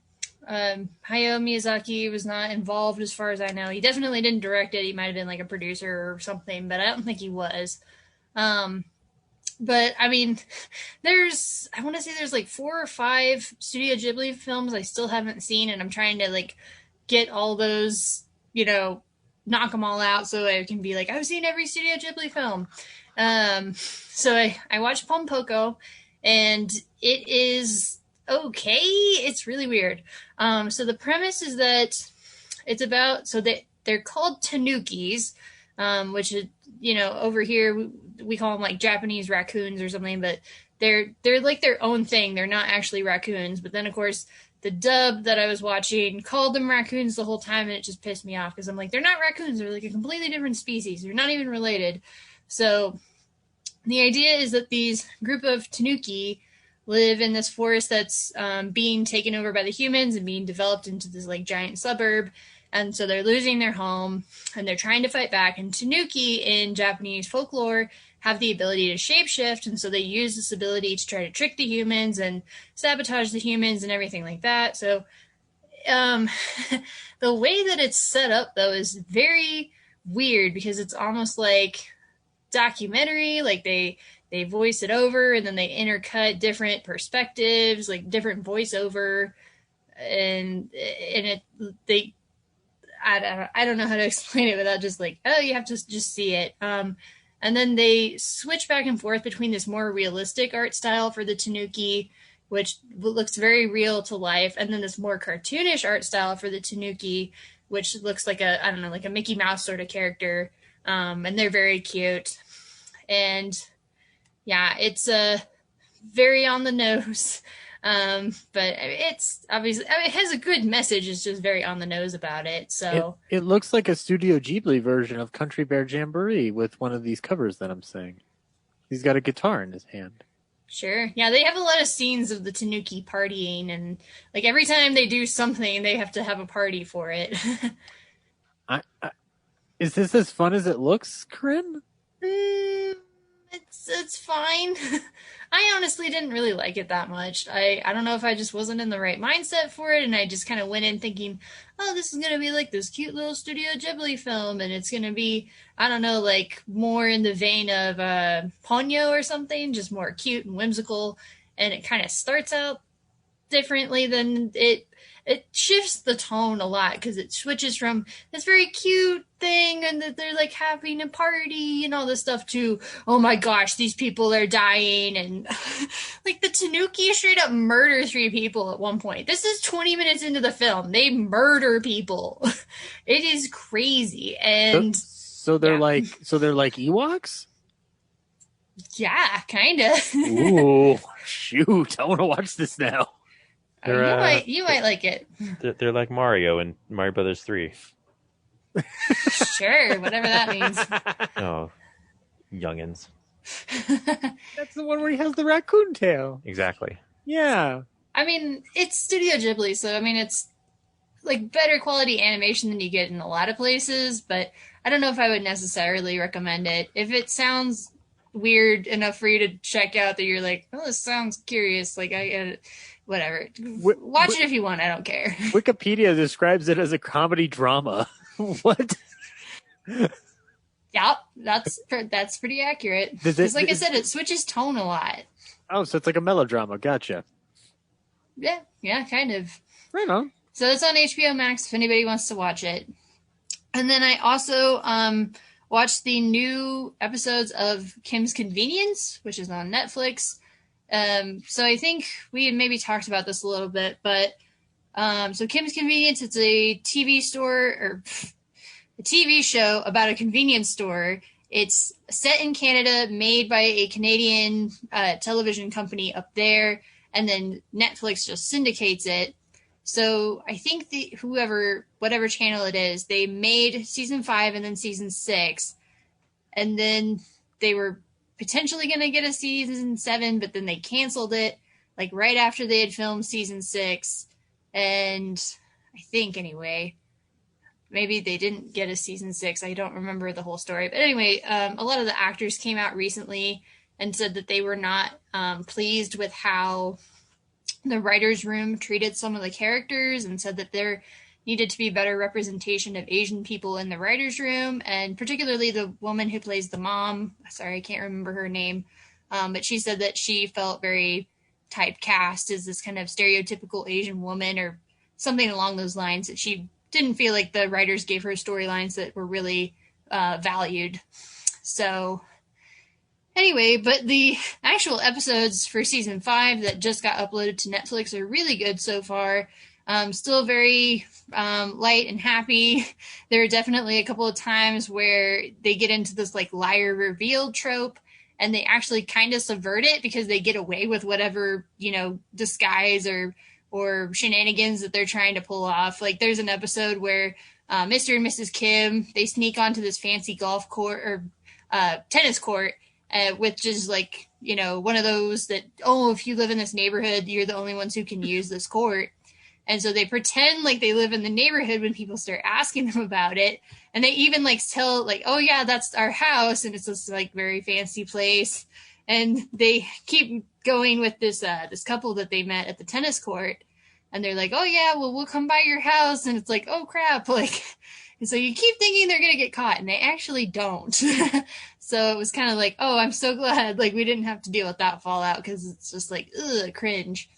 Hayao Miyazaki was not involved as far as I know. He definitely didn't direct it. He might have been like a producer or something, but I don't think he was. But I mean, I want to say there's like 4 or 5 Studio Ghibli films I still haven't seen, and I'm trying to like get all those, knock them all out so I can be like, I've seen every Studio Ghibli film. So I watched Pom Poko, and it is okay. It's really weird. So the premise is that it's about, they're called tanukis, which is, over here we call them like Japanese raccoons or something, but they're like their own thing. They're not actually raccoons. But then of course the dub that I was watching called them raccoons the whole time, and it just pissed me off because I'm like, they're not raccoons. They're like a completely different species. They're not even related. So the idea is that these group of tanuki live in this forest that's being taken over by the humans and being developed into this like giant suburb. And so they're losing their home and they're trying to fight back. And tanuki in Japanese folklore have the ability to shapeshift. And so they use this ability to try to trick the humans and sabotage the humans and everything like that. So the way that it's set up, though, is very weird because it's almost like documentary. Like they voice it over and then they intercut different perspectives, like different voiceover. And I don't know how to explain it without just like, oh, you have to just see it. And then they switch back and forth between this more realistic art style for the tanuki, which looks very real to life, and then this more cartoonish art style for the tanuki, which looks like like a Mickey Mouse sort of character. And they're very cute. And yeah, it's very on the nose. But it's obviously, it has a good message. It's just very on the nose about it. So It looks like a Studio Ghibli version of Country Bear Jamboree with one of these covers that I'm seeing. He's got a guitar in his hand. sure. Yeah, they have a lot of scenes of the tanuki partying, and like every time they do something, they have to have a party for it. Is this as fun as it looks, Corinne? It's fine. I honestly didn't really like it that much. I don't know if I just wasn't in the right mindset for it, and I just kind of went in thinking, oh, this is gonna be like this cute little Studio Ghibli film, and it's gonna be, I don't know, like more in the vein of Ponyo or something, just more cute and whimsical. And it kind of starts out differently than it shifts the tone a lot because it switches from this very cute thing and that they're like having a party and all this stuff to, oh my gosh, these people are dying, and like the tanuki straight up murder 3 people at one point. This is 20 minutes into the film. They murder people. It is crazy. And So they're yeah. like Ewoks? yeah, kind of. Ooh, shoot. I want to watch this now. You might like it. They're like Mario and Mario Brothers 3. Sure, whatever that means. Oh, youngins. That's the one where he has the raccoon tail. Exactly. Yeah. I mean, it's Studio Ghibli, so I mean, it's like better quality animation than you get in a lot of places, but I don't know if I would necessarily recommend it. If it sounds weird enough for you to check out that you're like, oh, this sounds curious, like whatever. Watch it if you want, I don't care. Wikipedia describes it as a comedy drama. What? Yeah, that's pretty accurate. Because like I said, it switches tone a lot. Oh, so it's like a melodrama. Gotcha. Yeah, kind of. Right on. So it's on HBO Max if anybody wants to watch it. And then I also watched the new episodes of Kim's Convenience, which is on Netflix. So I think we had maybe talked about this a little bit, but so Kim's Convenience, it's a TV show about a convenience store. It's set in Canada, made by a Canadian television company up there, and then Netflix just syndicates it. So I think whatever channel it is, they made season 5 and then season 6, and then they were potentially going to get a season 7, but then they canceled it like right after they had filmed season 6. And I think anyway, maybe they didn't get a season 6. I don't remember the whole story. But anyway, a lot of the actors came out recently and said that they were not pleased with how the writer's room treated some of the characters, and said that there needed to be better representation of Asian people in the writer's room, and particularly the woman who plays the mom. Sorry, I can't remember her name. But she said that she felt very typecast as this kind of stereotypical Asian woman or something along those lines, that she didn't feel like the writers gave her storylines that were really valued. So anyway, but the actual episodes for season 5 that just got uploaded to Netflix are really good so far. Still very light and happy. There are definitely a couple of times where they get into this like liar reveal trope, and they actually kind of subvert it because they get away with whatever, disguise or shenanigans that they're trying to pull off. Like there's an episode where Mr. and Mrs. Kim, they sneak onto this fancy golf court or tennis court, which is like, one of those that, if you live in this neighborhood, you're the only ones who can use this court. And so they pretend like they live in the neighborhood when people start asking them about it. And they even like tell like, oh yeah, that's our house. And it's this like very fancy place. And they keep going with this couple that they met at the tennis court. And they're like, oh yeah, well, we'll come by your house. And it's like, oh crap. Like, and so you keep thinking they're going to get caught, and they actually don't. So it was kind of like, oh, I'm so glad like we didn't have to deal with that fallout, because it's just like, cringe.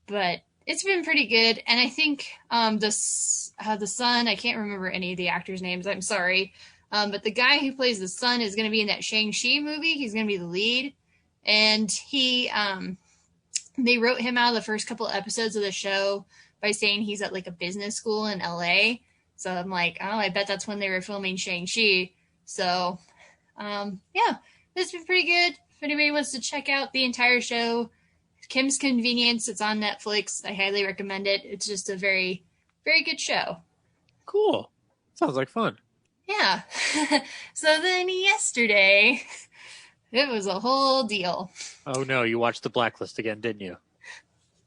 But it's been pretty good. And I think the son, I can't remember any of the actors' names, I'm sorry. But the guy who plays the son is going to be in that Shang-Chi movie. He's going to be the lead. And they wrote him out of the first couple episodes of the show by saying he's at like a business school in LA. So I'm like, oh, I bet that's when they were filming Shang-Chi. So, yeah, it's been pretty good. If anybody wants to check out the entire show, Kim's Convenience, it's on Netflix. I highly recommend it. It's just a very, very good show. Cool. Sounds like fun. Yeah. So then yesterday, it was a whole deal. Oh no, you watched The Blacklist again, didn't you?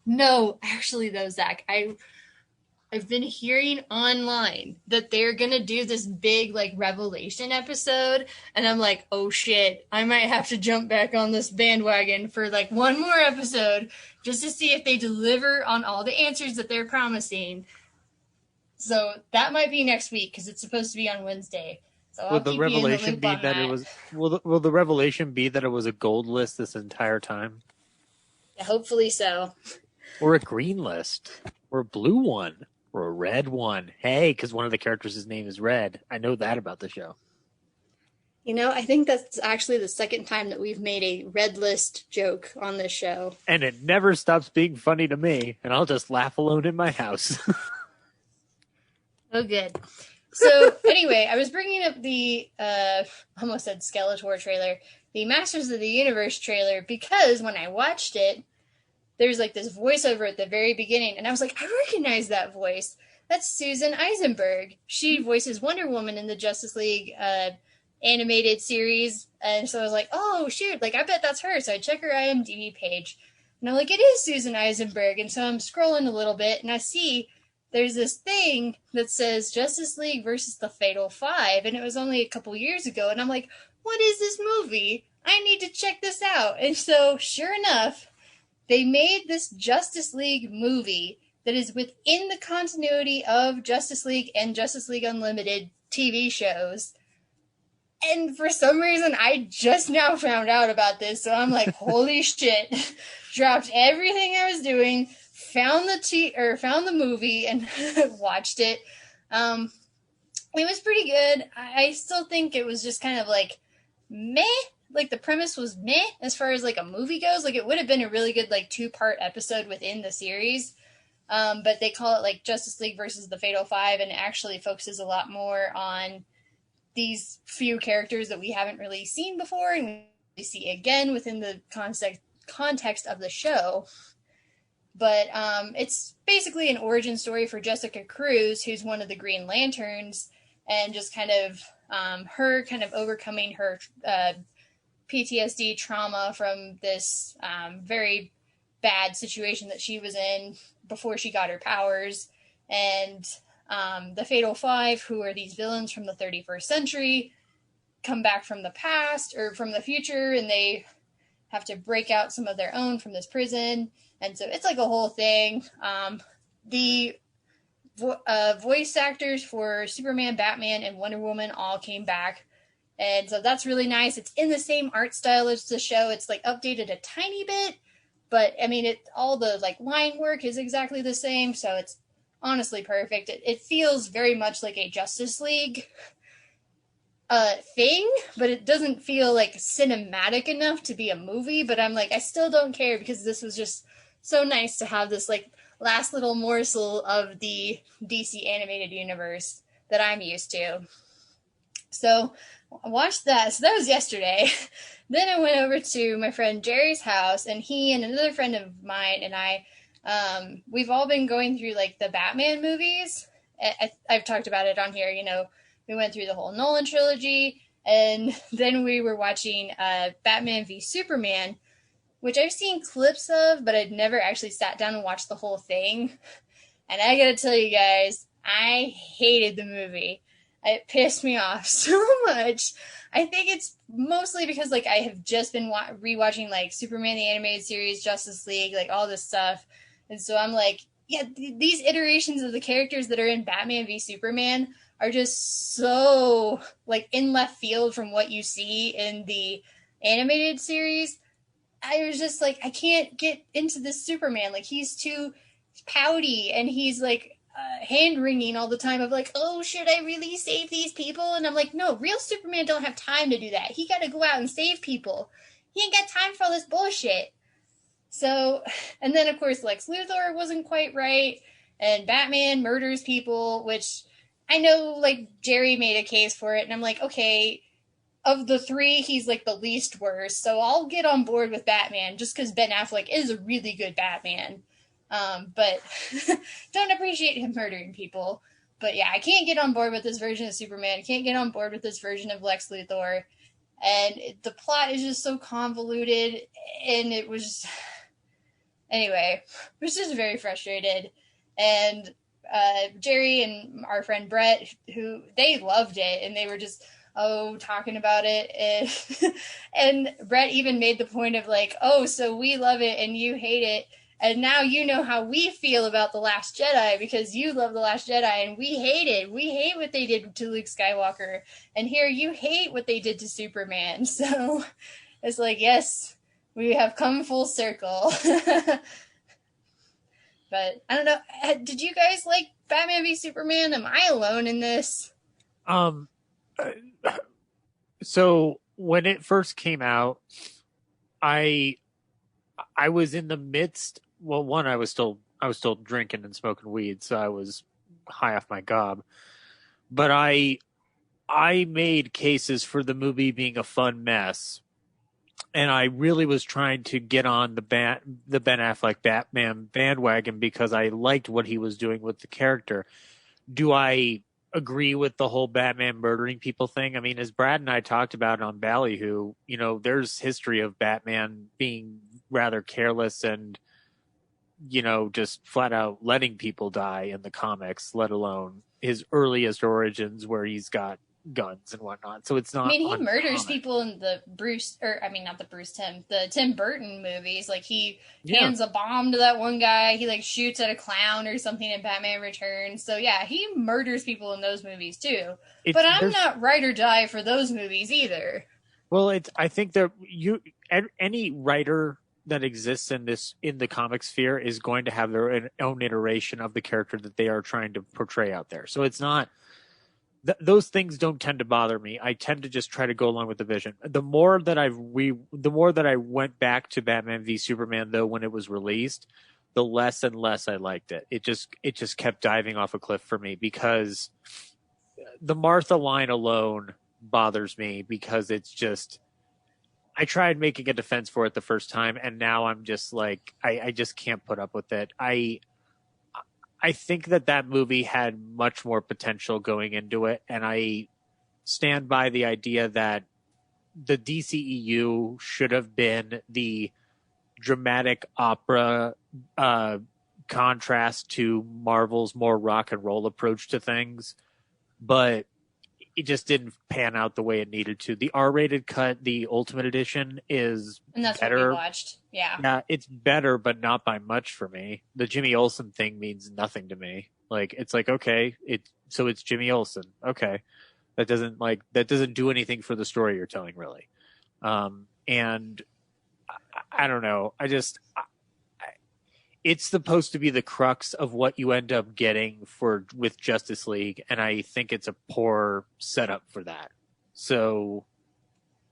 No, actually though, Zach, I've been hearing online that they're going to do this big like revelation episode, and I'm like, oh shit, I might have to jump back on this bandwagon for like one more episode just to see if they deliver on all the answers that they're promising. So that might be next week, because it's supposed to be on Wednesday. So will the revelation be that it was will the revelation be that it was a gold list this entire time? Yeah, hopefully so. Or a green list, or a blue one, or a red one. Hey, because one of the characters' name is Red. I know that about the show. I think that's actually the second time that we've made a red list joke on this show. And it never stops being funny to me, and I'll just laugh alone in my house. Oh, good. So anyway, I was bringing up the, almost said Skeletor trailer, the Masters of the Universe trailer, because when I watched it, there's like this voiceover at the very beginning, and I was like, I recognize that voice. That's Susan Eisenberg. She voices Wonder Woman in the Justice League animated series. And so I was like, oh, shoot, like, I bet that's her. So I check her IMDb page. And I'm like, it is Susan Eisenberg. And so I'm scrolling a little bit, and I see there's this thing that says Justice League versus the Fatal Five. And it was only a couple years ago. And I'm like, what is this movie? I need to check this out. And so, sure enough, they made this Justice League movie that is within the continuity of Justice League and Justice League Unlimited TV shows. And for some reason, I just now found out about this. So I'm like, holy shit. Dropped everything I was doing, found the movie and watched it. It was pretty good. I still think it was just kind of like meh. Like the premise was meh as far as like a movie goes. Like it would have been a really good like 2-part episode within the series. But they call it like Justice League versus the Fatal Five, and it actually focuses a lot more on these few characters that we haven't really seen before and we see again within the context of the show. But it's basically an origin story for Jessica Cruz, who's one of the Green Lanterns, and just kind of her kind of overcoming her PTSD trauma from this very bad situation that she was in before she got her powers. And the Fatal Five, who are these villains from the 31st century, come back from the past or from the future, and they have to break out some of their own from this prison. And so it's like a whole thing. The voice actors for Superman, Batman, and Wonder Woman all came back. And so that's really nice. It's in the same art style as the show. It's like updated a tiny bit, but I mean, all the like line work is exactly the same. So it's honestly perfect. It feels very much like a Justice League thing, but it doesn't feel like cinematic enough to be a movie. But I'm like, I still don't care because this was just so nice to have this like last little morsel of the DC animated universe that I'm used to. So I watched that. So that was yesterday. Then I went over to my friend Jerry's house, and he and another friend of mine and I, we've all been going through like the Batman movies. I've talked about it on here. You know, we went through the whole Nolan trilogy, and then we were watching Batman v Superman, which I've seen clips of, but I'd never actually sat down and watched the whole thing. And I gotta tell you guys, I hated the movie. It pissed me off so much. I think it's mostly because like I have just been rewatching like Superman the Animated Series, Justice League, like all this stuff. And so I'm like, yeah, these iterations of the characters that are in Batman v Superman are just so like in left field from what you see in the animated series. I was just like, I can't get into this Superman. Like he's too pouty, and he's like hand wringing all the time of like, oh, should I really save these people? And I'm like, no, real Superman don't have time to do that. He got to go out and save people. He ain't got time for all this bullshit. So, and then of course Lex Luthor wasn't quite right, and Batman murders people, which I know like Jerry made a case for it, and I'm like, okay, of the three, he's like the least worst, so I'll get on board with Batman just because Ben Affleck is a really good Batman. But don't appreciate him murdering people. But yeah, I can't get on board with this version of Superman. I can't get on board with this version of Lex Luthor. And the plot is just so convoluted, and it was... Anyway, I was just very frustrated. And Jerry and our friend Brett, who they loved it, and they were just... talking about it. And Brett even made the point of like, oh, so we love it and you hate it. And now you know how we feel about The Last Jedi because you love The Last Jedi and we hate it. We hate what they did to Luke Skywalker. And here you hate what they did to Superman. So it's like, yes, we have come full circle. But I don't know. Did you guys like Batman v Superman? Am I alone in this? So when it first came out, I was in the midst. Well, one, I was still drinking and smoking weed, so I was high off my gob. But I made cases for the movie being a fun mess, and I really was trying to get on the Ben Affleck Batman bandwagon because I liked what he was doing with the character. Do I agree with the whole Batman murdering people thing? I mean, as Brad and I talked about on Ballyhoo, there's history of Batman being rather careless and, just flat out letting people die in the comics, let alone his earliest origins where he's got guns and whatnot. So it's not. I mean, he uncommon. murders people in the Tim Burton movies. Like he hands a bomb to that one guy. He like shoots at a clown or something in Batman Returns. So yeah, he murders people in those movies too. But I'm not ride or die for those movies either. Well, I think that any writer that exists in the comic sphere is going to have their own iteration of the character that they are trying to portray out there. So it's not. Those things don't tend to bother me. I tend to just try to go along with the vision. The more that I went back to Batman v Superman, though, when it was released, the less and less I liked it. It just kept diving off a cliff for me because the Martha line alone bothers me because it's just. I tried making a defense for it the first time, and now I'm just like I just can't put up with it. I think that movie had much more potential going into it, and I stand by the idea that the DCEU should have been the dramatic opera contrast to Marvel's more rock and roll approach to things, but it just didn't pan out the way it needed to. The R-rated cut, the Ultimate Edition, is and that's better. What we watched. Yeah, it's better, but not by much for me. The Jimmy Olsen thing means nothing to me. Like it's like okay, it's Jimmy Olsen. Okay, that doesn't do anything for the story you're telling, really. And I don't know. It's supposed to be the crux of what you end up getting with Justice League, and I think it's a poor setup for that. So,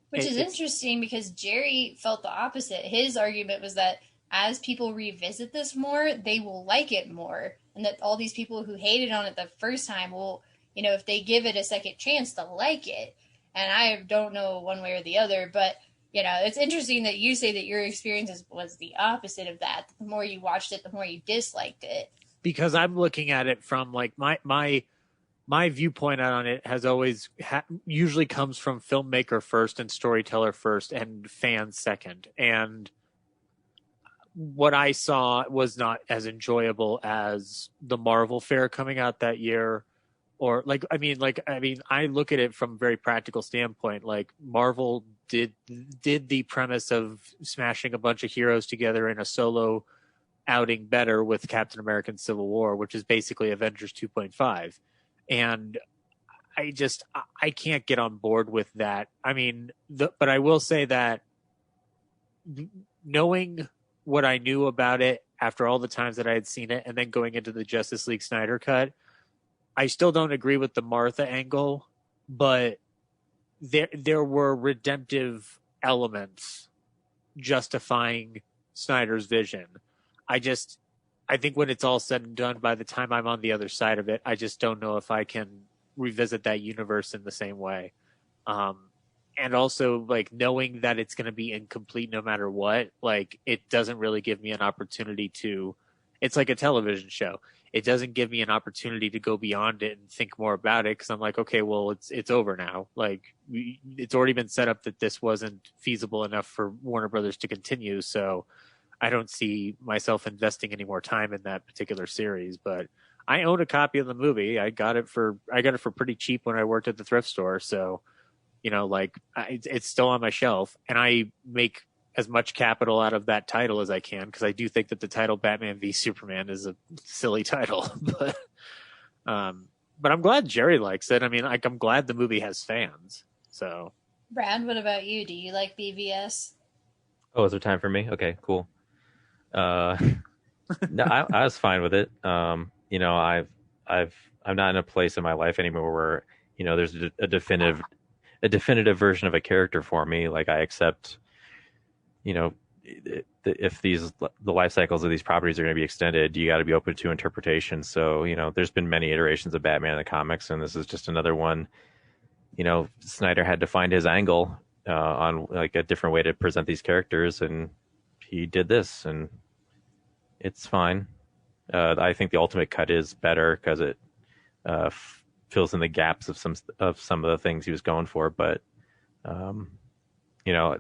which is interesting because Jerry felt the opposite. His argument was that as people revisit this more, they will like it more, and that all these people who hated on it the first time will, if they give it a second chance, they'll like it. And I don't know one way or the other, but. It's interesting that you say that your experience was the opposite of that. The more you watched it, the more you disliked it. Because I'm looking at it from like my viewpoint on it has always usually comes from filmmaker first and storyteller first and fans second. And what I saw was not as enjoyable as the Marvel Fair coming out that year. Or I look at it from a very practical standpoint. Like Marvel did the premise of smashing a bunch of heroes together in a solo outing better with Captain America: Civil War, which is basically Avengers 2.5. And I can't get on board with that. I mean, but I will say that knowing what I knew about it after all the times that I had seen it and then going into the Justice League Snyder Cut, I still don't agree with the Martha angle, but there were redemptive elements justifying Snyder's vision. I think when it's all said and done, by the time I'm on the other side of it, I just don't know if I can revisit that universe in the same way. And also, like, knowing that it's going to be incomplete no matter what, like, it doesn't really give me an opportunity to... It's like a television show. It doesn't give me an opportunity to go beyond it and think more about it because I'm like, okay, well, it's over now. Like, it's already been set up that this wasn't feasible enough for Warner Brothers to continue, so I don't see myself investing any more time in that particular series. But I own a copy of the movie. I got it for pretty cheap when I worked at the thrift store, so it's still on my shelf, and I make as much capital out of that title as I can because I do think that the title Batman v Superman is a silly title, but I'm glad Jerry likes it. I mean, I'm glad the movie has fans. So, Brad, what about you? Do you like BVS? Oh, is there time for me? Okay, cool. No, I was fine with it. I'm not in a place in my life anymore where there's a definitive version of a character for me. Like I accept. If the life cycles of these properties are going to be extended, you got to be open to interpretation. So, there's been many iterations of Batman in the comics, and this is just another one. Snyder had to find his angle on like a different way to present these characters, and he did this, and it's fine. I think the ultimate cut is better because it fills in the gaps of some of the things he was going for. But you know,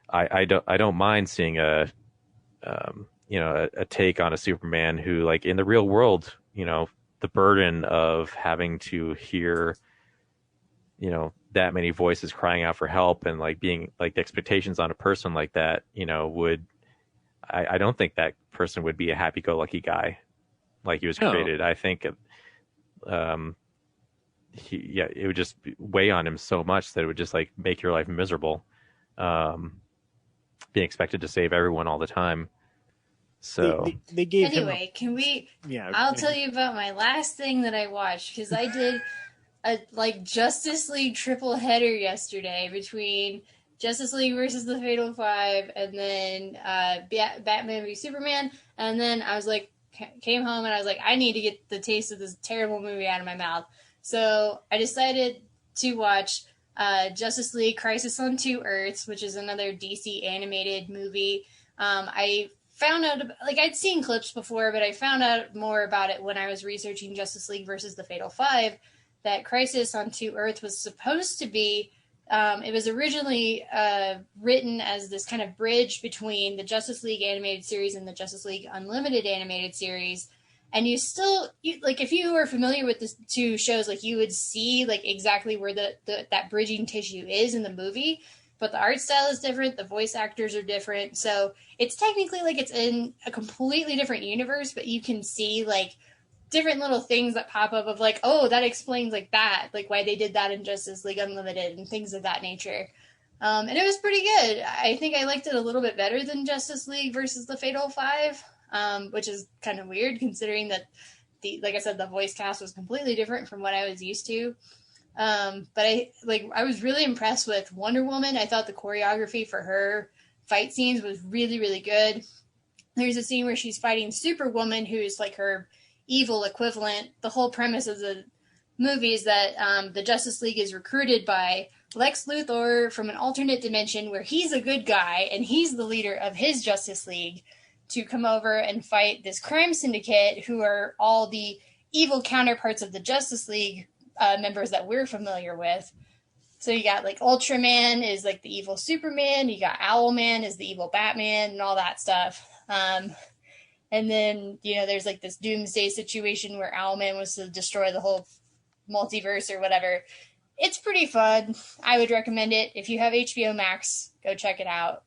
I don't mind seeing a take on a Superman who, like, in the real world, you know, the burden of having to hear, you know, that many voices crying out for help, and like being like the expectations on a person like that, you know, I don't think that person would be a happy-go-lucky guy like he was created. I think it would just weigh on him so much that it would just like make your life miserable, being expected to save everyone all the time. So they gave anyway, can we? Yeah, I'll tell you about my last thing that I watched, because I did a like Justice League triple header yesterday between Justice League versus the Fatal Five, and then Batman v Superman, and then I was like, came home and I was like, I need to get the taste of this terrible movie out of my mouth. So I decided to watch Justice League Crisis on Two Earths, which is another DC animated movie. I found out, like, I'd seen clips before, but I found out more about it when I was researching Justice League versus the Fatal Five, that Crisis on Two Earths was supposed to be, it was originally written as this kind of bridge between the Justice League animated series and the Justice League Unlimited animated series. And like, if you were familiar with the two shows, like, you would see like exactly where that bridging tissue is in the movie. But the art style is different, the voice actors are different, so it's technically like it's in a completely different universe, but you can see like different little things that pop up of like, oh, that explains like that, like why they did that in Justice League Unlimited and things of that nature. And it was pretty good. I think I liked it a little bit better than Justice League versus the Fatal Five, which is kind of weird considering that like I said, the voice cast was completely different from what I was used to. But I was really impressed with Wonder Woman. I thought the choreography for her fight scenes was really, really good. There's a scene where she's fighting Superwoman, who's like her evil equivalent. The whole premise of the movie is that the Justice League is recruited by Lex Luthor from an alternate dimension where he's a good guy and he's the leader of his Justice League, to come over and fight this crime syndicate who are all the evil counterparts of the Justice League members that we're familiar with. So you got like Ultraman is like the evil Superman, you got Owlman is the evil Batman, and all that stuff. And then, you know, there's like this doomsday situation where Owlman was to destroy the whole multiverse or whatever. It's pretty fun. I would recommend it. If you have HBO Max, go check it out.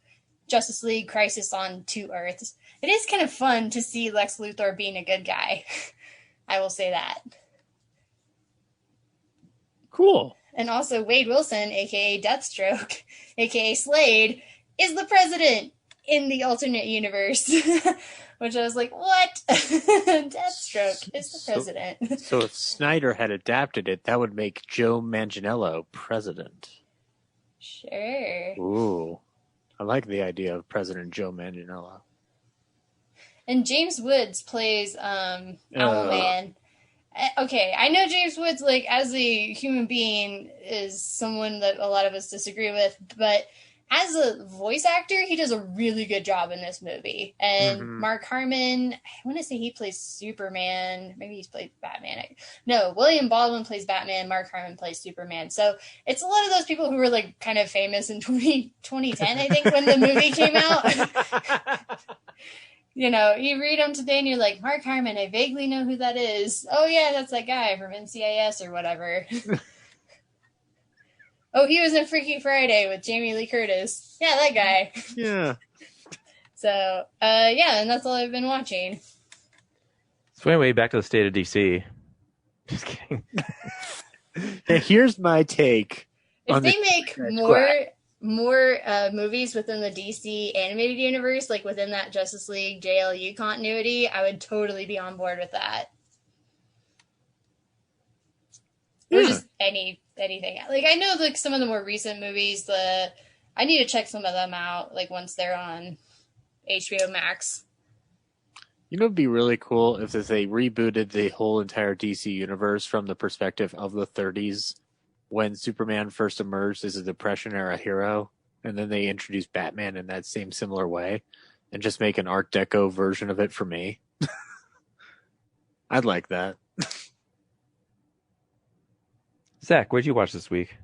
Justice League Crisis on Two Earths. It is kind of fun to see Lex Luthor being a good guy. I will say that. Cool. And also Wade Wilson, a.k.a. Deathstroke, a.k.a. Slade, is the president in the alternate universe. Which I was like, what? Deathstroke is the president. So if Snyder had adapted it, that would make Joe Manganiello president. Sure. Ooh. I like the idea of President Joe Manganiello. And James Woods plays Owlman. Okay, I know James Woods, like, as a human being, is someone that a lot of us disagree with, but as a voice actor, he does a really good job in this movie. And Mark Harmon, I want to say he plays Superman. Maybe he's played Batman. No, William Baldwin plays Batman. Mark Harmon plays Superman. So it's a lot of those people who were like kind of famous in 2010, I think, when the movie came out. You know, you read them today and you're like, Mark Harmon, I vaguely know who that is. Oh, yeah, that's that guy from NCIS or whatever. Oh, he was in Freaky Friday with Jamie Lee Curtis. Yeah, that guy. Yeah. So, yeah, and that's all I've been watching. So anyway, back to the state of DC. Just kidding. Now, here's my take. If they make more movies within the DC animated universe, like within that Justice League JLU continuity, I would totally be on board with that. Or just anything. Like, I know, like, some of the more recent movies, I need to check some of them out, like, once they're on HBO Max. You know, it'd be really cool if they rebooted the whole entire DC universe from the perspective of the 30s when Superman first emerged as a Depression era hero, and then they introduced Batman in that same similar way, and just make an Art Deco version of it for me. I'd like that. Zach, what did you watch this week?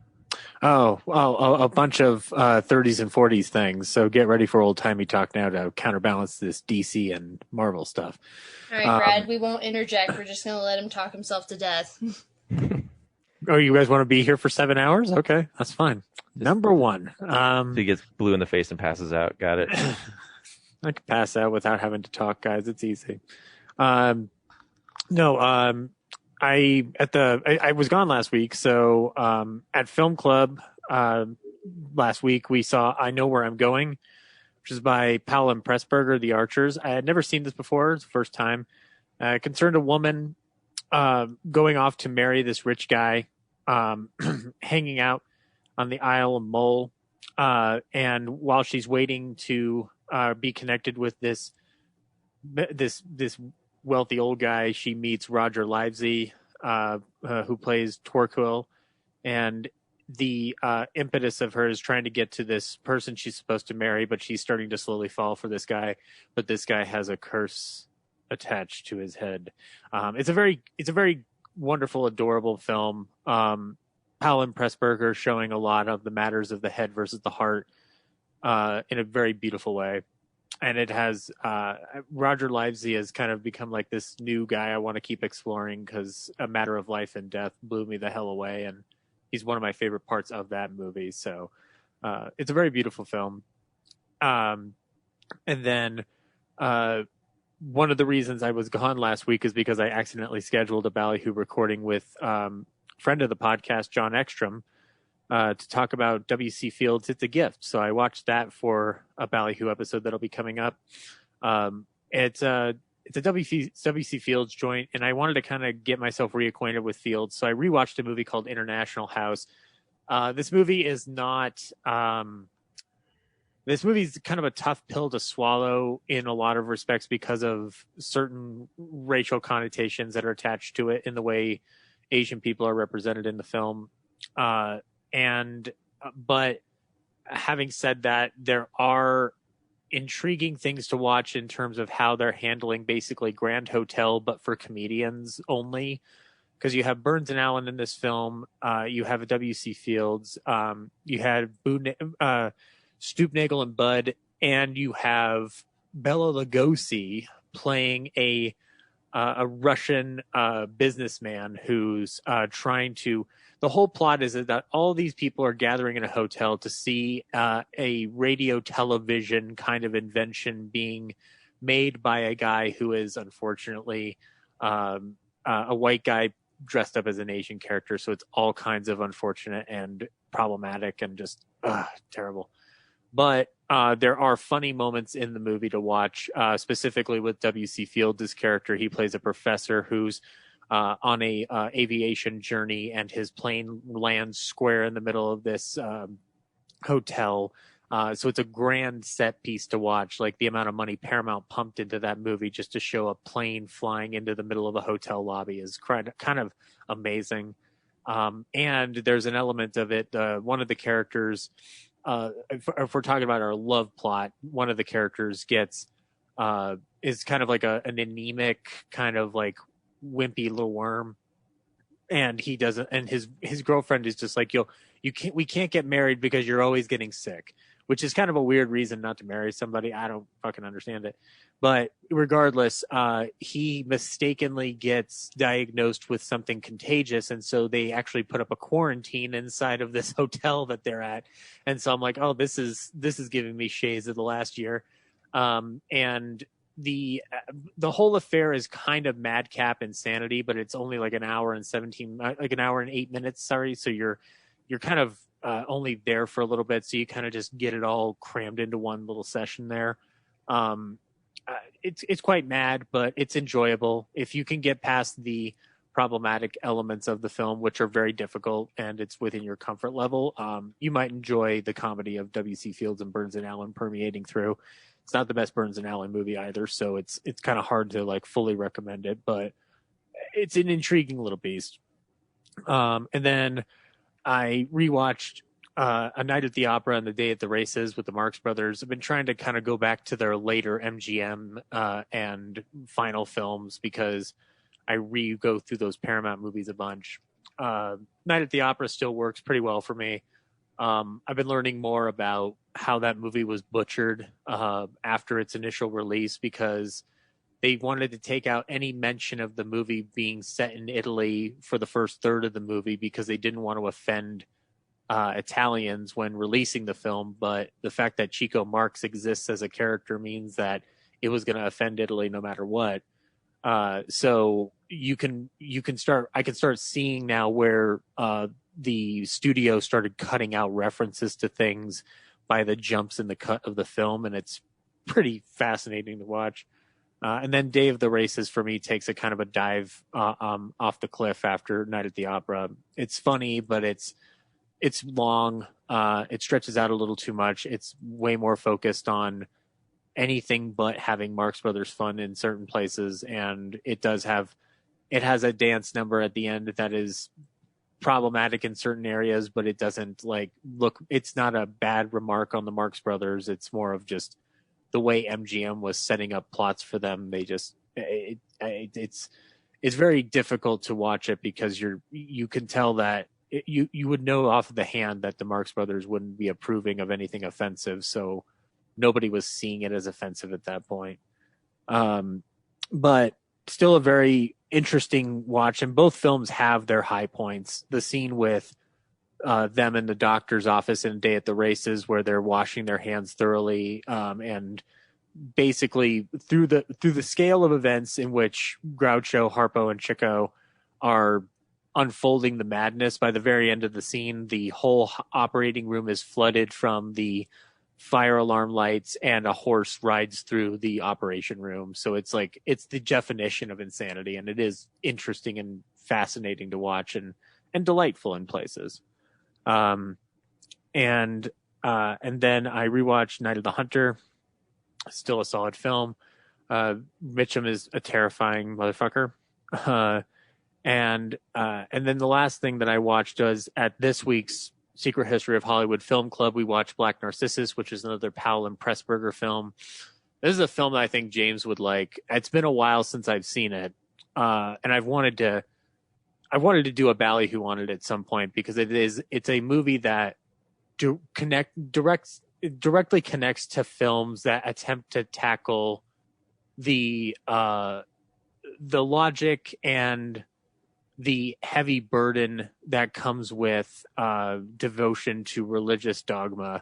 A bunch of 30s and 40s things. So get ready for old timey talk now to counterbalance this DC and Marvel stuff. All right, Brad, we won't interject. We're just going to let him talk himself to death. Oh, you guys want to be here for 7 hours? Okay, that's fine. Number one. He gets blue in the face and passes out. Got it. I can pass out without having to talk, guys. It's easy. I was gone last week, so at Film Club last week we saw I Know Where I'm Going, which is by Powell and Pressburger, The Archers. I had never seen this before. It's the first time. Concerned a woman going off to marry this rich guy, hanging out on the Isle of Mull, and while she's waiting to be connected with this wealthy old guy, she meets Roger Livesey, who plays Torquil, and the impetus of her is trying to get to this person she's supposed to marry, but she's starting to slowly fall for this guy. But this guy has a curse attached to his head. It's a very wonderful, adorable film. Powell and Pressburger showing a lot of the matters of the head versus the heart in a very beautiful way. And it has Roger Livesey has kind of become like this new guy I want to keep exploring because A Matter of Life and Death blew me the hell away, and he's one of my favorite parts of that movie. So it's a very beautiful film. And then one of the reasons I was gone last week is because I accidentally scheduled a Ballyhoo recording with friend of the podcast, John Ekstrom, to talk about W.C. Fields' It's a Gift. So I watched that for a Ballyhoo episode that'll be coming up. It's a W.C. Fields joint, and I wanted to kind of get myself reacquainted with Fields. So I rewatched a movie called International House. This movie is not... this movie's kind of a tough pill to swallow in a lot of respects because of certain racial connotations that are attached to it in the way Asian people are represented in the film. But having said that, there are intriguing things to watch in terms of how they're handling basically Grand Hotel, but for comedians only. Because you have Burns and Allen in this film, you have a W.C. Fields, you had Stoopnagel and Bud, and you have Bela Lugosi playing a Russian businessman who's trying to. The whole plot is that all these people are gathering in a hotel to see a radio television kind of invention being made by a guy who is unfortunately a white guy dressed up as an Asian character. So it's all kinds of unfortunate and problematic and just terrible. But there are funny moments in the movie to watch, specifically with W.C. Fields' character. He plays a professor who's on a aviation journey, and his plane lands square in the middle of this hotel. So it's a grand set piece to watch. Like the amount of money Paramount pumped into that movie just to show a plane flying into the middle of a hotel lobby is kind of amazing. And there's an element of it. One of the characters, if we're talking about our love plot, one of the characters gets is kind of like an anemic, kind of like wimpy little worm, and he doesn't. And his girlfriend is just like, we can't get married because you're always getting sick, which is kind of a weird reason not to marry somebody. I don't fucking understand it. But regardless, he mistakenly gets diagnosed with something contagious, and so they actually put up a quarantine inside of this hotel that they're at. And so I'm like, oh, this is giving me shades of the last year. And the whole affair is kind of madcap insanity, but it's only like an hour and 8 minutes. Sorry, so you're kind of only there for a little bit, so you kind of just get it all crammed into one little session there. It's quite mad, but it's enjoyable if you can get past the problematic elements of the film, which are very difficult, and it's within your comfort level. You might enjoy the comedy of W.C. Fields and Burns and Allen permeating through. It's not the best Burns and Allen movie either, so it's kind of hard to like fully recommend it, but it's an intriguing little beast. And then I rewatched A Night at the Opera and The Day at the Races with the Marx Brothers. I've been trying to kind of go back to their later MGM and final films because I go through those Paramount movies a bunch. Night at the Opera still works pretty well for me. I've been learning more about how that movie was butchered after its initial release because they wanted to take out any mention of the movie being set in Italy for the first third of the movie because they didn't want to offend Italians when releasing the film. But the fact that Chico Marx exists as a character means that it was going to offend Italy no matter what. So I can start seeing now where the studio started cutting out references to things by the jumps in the cut of the film, and it's pretty fascinating to watch. And then Day of the Races for me takes a kind of a dive off the cliff after Night at the Opera. It's funny, but it's long. It stretches out a little too much. It's way more focused on anything but having Marx Brothers fun in certain places, and it has a dance number at the end that is problematic in certain areas, but it doesn't it's not a bad remark on the Marx Brothers. It's more of just the way MGM was setting up plots for them. It's very difficult to watch it because you can tell that you would know off of the hand that the Marx Brothers wouldn't be approving of anything offensive. So nobody was seeing it as offensive at that point. But still a very interesting watch, and both films have their high points. The scene with them in the doctor's office in Day at the Races, where they're washing their hands thoroughly, and basically through the scale of events in which Groucho, Harpo, and Chico are unfolding the madness. By the very end of the scene, the whole operating room is flooded from the fire alarm lights, and a horse rides through the operation room. So it's the definition of insanity, and it is interesting and fascinating to watch and delightful in places. And then I rewatched Night of the Hunter. Still a solid film. Mitchum is a terrifying motherfucker. And then the last thing that I watched was at this week's Secret History of Hollywood Film Club, we watched Black Narcissus, which is another Powell and Pressburger film. This is a film that I think James would like. It's been a while since I've seen it. And I wanted to do a ballyhoo on it at some point because it's a movie that directly connects to films that attempt to tackle the logic and the heavy burden that comes with devotion to religious dogma.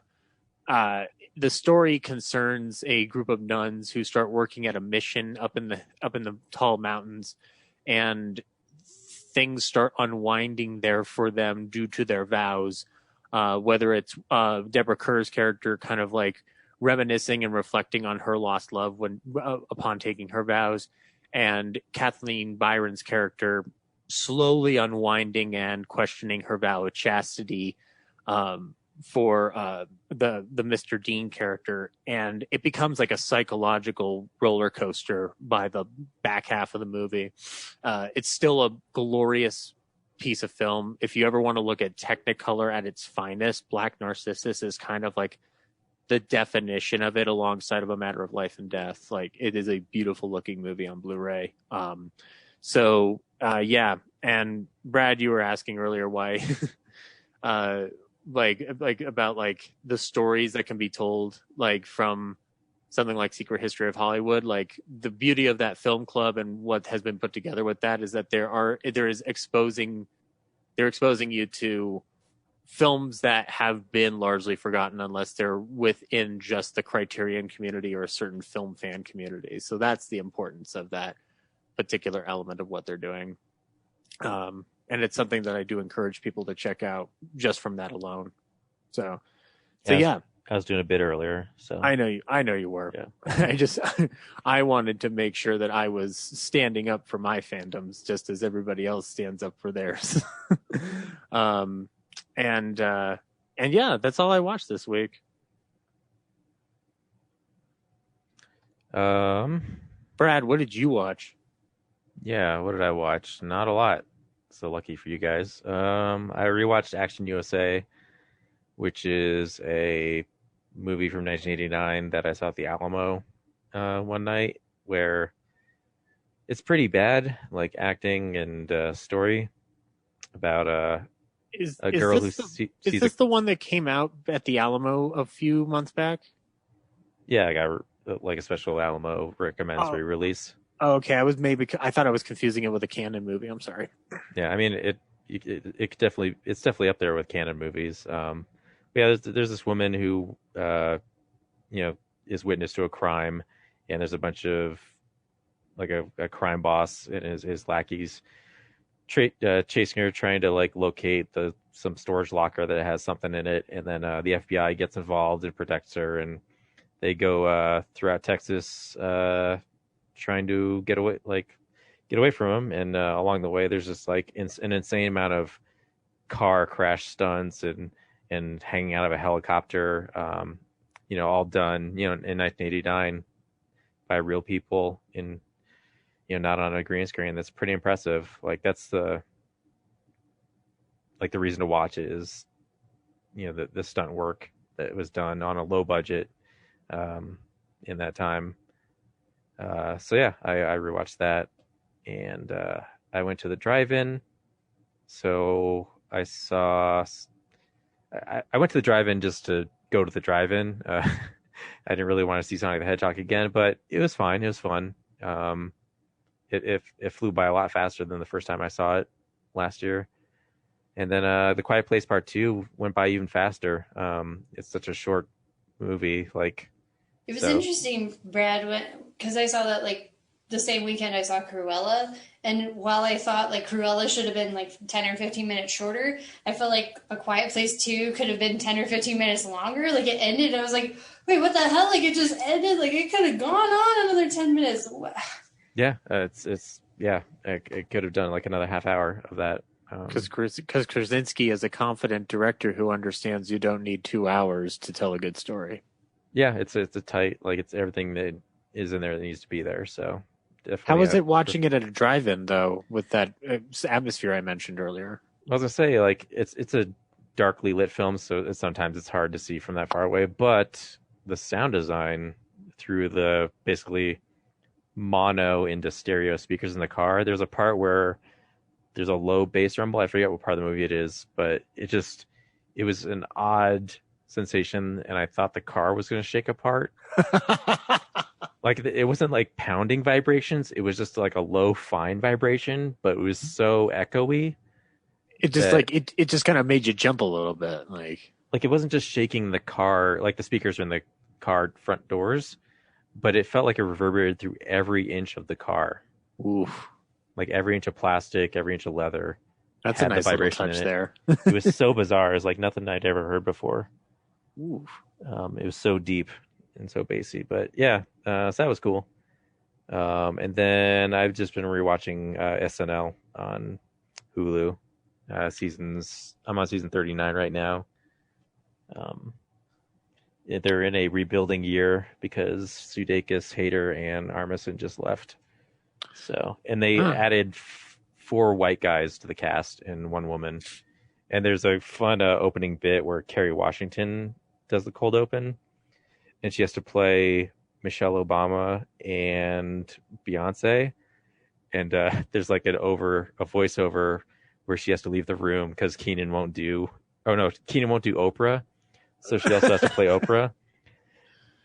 The story concerns a group of nuns who start working at a mission up in the tall mountains, and things start unwinding there for them due to their vows. Whether it's Deborah Kerr's character kind of like reminiscing and reflecting on her lost love upon taking her vows, and Kathleen Byron's character slowly unwinding and questioning her vow of chastity for the Mr. Dean character. And it becomes like a psychological roller coaster by the back half of the movie. It's still a glorious piece of film. If you ever want to look at Technicolor at its finest, Black Narcissus is kind of like the definition of it, alongside of A Matter of Life and Death. Like, it is a beautiful looking movie on Blu-ray. Yeah. And Brad, you were asking earlier why, about like the stories that can be told, like from something like Secret History of Hollywood. Like, the beauty of that film club and what has been put together with that is that they're exposing you to films that have been largely forgotten unless they're within just the Criterion community or a certain film fan community. So that's the importance of that particular element of what they're doing. And it's something that I do encourage people to check out just from that alone. So yeah. I was doing a bit earlier, so I know you were. Yeah. I wanted to make sure that I was standing up for my fandoms just as everybody else stands up for theirs. And yeah, that's all I watched this week. Brad, what did you watch? Yeah, what did I watch? Not a lot. So lucky for you guys. I rewatched Action USA, which is a movie from 1989 that I saw at the Alamo one night, where it's pretty bad, like acting and story about a girl who sees is this the one that came out at the Alamo a few months back? Yeah, I got like a special Alamo recommends re-release. Oh, okay. I thought I was confusing it with a Canon movie. I'm sorry. Yeah, I mean it's definitely up there with canon movies. Yeah, there's this woman who is witness to a crime, and there's a bunch of like a crime boss and his lackeys chasing her, trying to like locate some storage locker that has something in it, and then the FBI gets involved and protects her, and they go throughout Texas trying to get away from him, and along the way there's just like an insane amount of car crash stunts and hanging out of a helicopter, all done in 1989 by real people in not on a green screen. That's pretty impressive. Like that's the reason to watch it is the stunt work that was done on a low budget in that time. So yeah, I rewatched that, and I went to the drive-in. So I went to the drive-in just to go to the drive-in. I didn't really want to see Sonic the Hedgehog again, but it was fine. It was fun. It flew by a lot faster than the first time I saw it last year. And then The Quiet Place Part 2 went by even faster. It's such a short movie. It was interesting, Brad, because I saw that like the same weekend I saw Cruella, and while I thought like Cruella should have been like 10 or 15 minutes shorter, I felt like A Quiet Place 2 could have been 10 or 15 minutes longer. Like it ended, and I was like, wait, what the hell? Like it just ended. Like it could have gone on another 10 minutes. Yeah, it could have done like another half hour of that. Because Krasinski is a confident director who understands you don't need 2 hours to tell a good story. Yeah, it's a tight, like it's everything that is in there that needs to be there. So definitely. How was it watching it at a drive-in though, with that atmosphere I mentioned earlier? I was gonna say, like it's a darkly lit film, so sometimes it's hard to see from that far away. But the sound design through the basically mono into stereo speakers in the car. There's a part where there's a low bass rumble. I forget what part of the movie it is, but it was an odd sensation, and I thought the car was going to shake apart. Like it wasn't like pounding vibrations, it was just like a low fine vibration, but it was so echoey. It just it just kind of made you jump a little bit, like it wasn't just shaking the car, like the speakers were in the car front doors, but it felt like it reverberated through every inch of the car. Oof. Like every inch of plastic, every inch of leather. That's a nice little touch there. It was so bizarre. It was like nothing I'd ever heard before. Oof. It was so deep and so bassy, but yeah, so that was cool. And then I've just been rewatching SNL on Hulu. I'm on season 39 right now. They're in a rebuilding year because Sudeikis, Hader, and Armisen just left. So, and they added 4 white guys to the cast and 1 woman. And there's a fun opening bit where Kerry Washington does the cold open, and she has to play Michelle Obama and Beyonce. And there's like a voiceover where she has to leave the room because Keenan won't do Oprah. So she also has to play Oprah.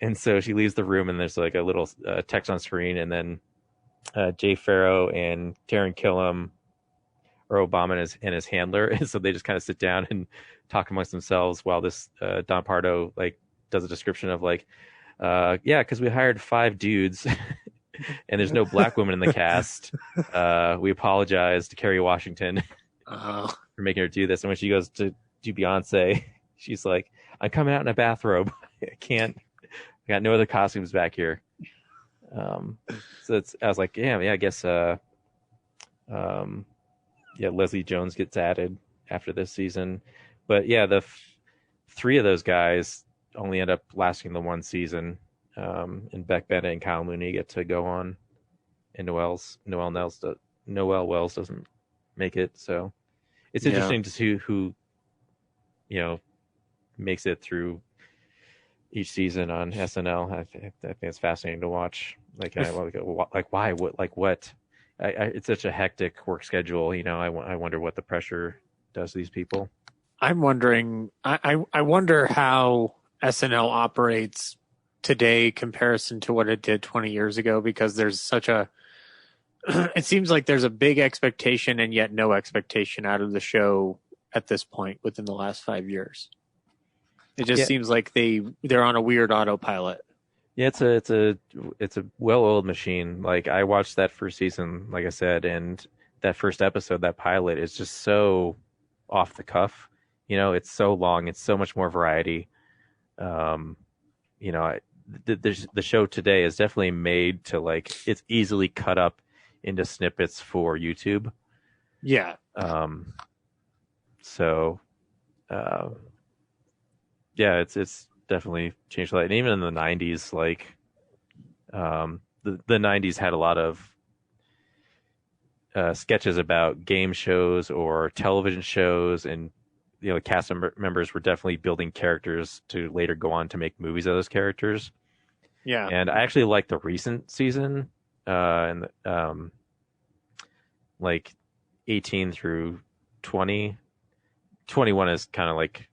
And so she leaves the room, and there's like a little text on screen, and then Jay Farrow and Taron Killam are Obama and his handler. And so they just kind of sit down and talk amongst themselves while this Don Pardo like does a description of like, because we hired 5 dudes and there's no black woman in the cast. We apologize to Kerry Washington for making her do this. And when she goes to do Beyonce, she's like, I'm coming out in a bathrobe. I got no other costumes back here. So I was like, yeah, I guess, Leslie Jones gets added after this season, but yeah, the 3 of those guys only end up lasting the 1 season. And Beck Bennett and Kyle Mooney get to go on, and Noel Wells doesn't make it. So it's Yeah. interesting to see who makes it through each season on SNL. I think it's fascinating to watch. Like why? What? It's such a hectic work schedule. I wonder what the pressure does to these people. I'm wondering. I wonder how SNL operates today comparison to what it did 20 years ago, because there's such a. It seems like there's a big expectation and yet no expectation out of the show at this point within the last 5 years. It just seems like they're on a weird autopilot. Yeah, it's a well-oiled machine. Like, I watched that first season, like I said, and that first episode, that pilot, is just so off the cuff. It's so long. It's so much more variety. The show today is definitely made to, like, it's easily cut up into snippets for YouTube. Yeah. It's definitely changed a lot. And even in the 90s, like, the 90s had a lot of sketches about game shows or television shows, and cast members were definitely building characters to later go on to make movies of those characters. Yeah. And I actually like the recent season, like 18 through 20. 21 is kind of like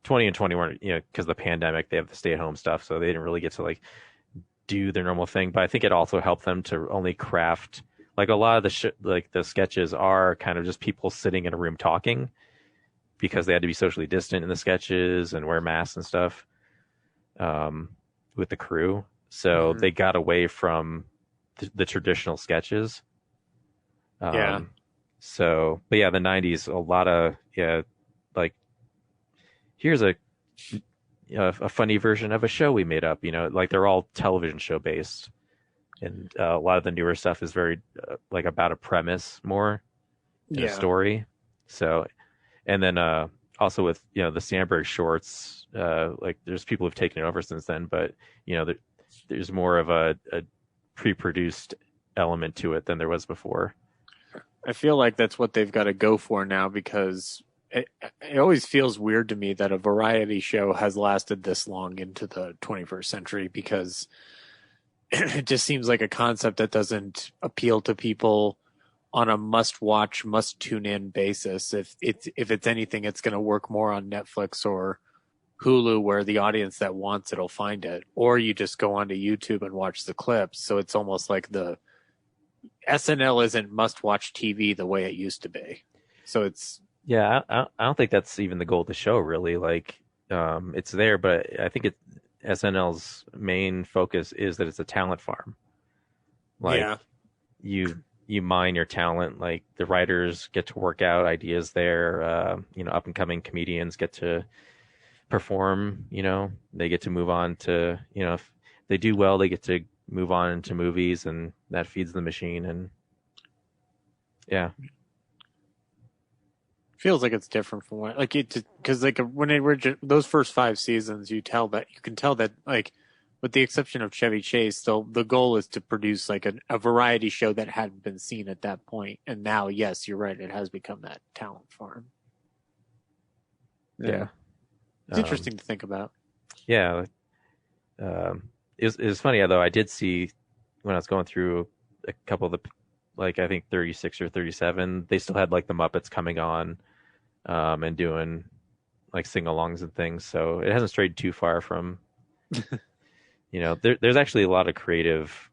20 and 21, because of the pandemic, they have the stay-at-home stuff, so they didn't really get to, like, do their normal thing. But I think it also helped them to only craft, like, a lot of the sketches are kind of just people sitting in a room talking, because they had to be socially distant in the sketches and wear masks and stuff with the crew. So they got away from the traditional sketches. But yeah, the 90s, a lot of, like, here's a funny version of a show we made up, like, they're all television show based. And a lot of the newer stuff is very like about a premise more than a story. So, and then also with, the Sandberg shorts, like, there's people who've taken it over since then, but, there's more of a pre-produced element to it than there was before. I feel like that's what they've got to go for now, because it always feels weird to me that a variety show has lasted this long into the 21st century, because it just seems like a concept that doesn't appeal to people on a must-watch, must-tune-in basis. If it's anything, it's going to work more on Netflix or Hulu, where the audience that wants it'll find it, or you just go onto YouTube and watch the clips. So it's almost like the SNL isn't must-watch TV the way it used to be. So it's I don't think that's even the goal of the show, really. Like, it's there, but I think SNL's main focus is that it's a talent farm. Like, you mine your talent. Like, the writers get to work out ideas there. Up and coming comedians get to perform. They get to move on to, if they do well, they get to move on into movies, and that feeds the machine. And feels like it's different from what, like, it, because, like, when they were those first 5 seasons, you can tell that, like, with the exception of Chevy Chase, the goal is to produce, like, a variety show that hadn't been seen at that point. And now, yes, you're right, it has become that talent farm. Yeah. It's interesting to think about. Yeah. It was funny, though. I did see, when I was going through a couple of the, like, I think 36 or 37, they still had, like, the Muppets coming on and doing, like, sing-alongs and things. So it hasn't strayed too far from, there's actually a lot of creative,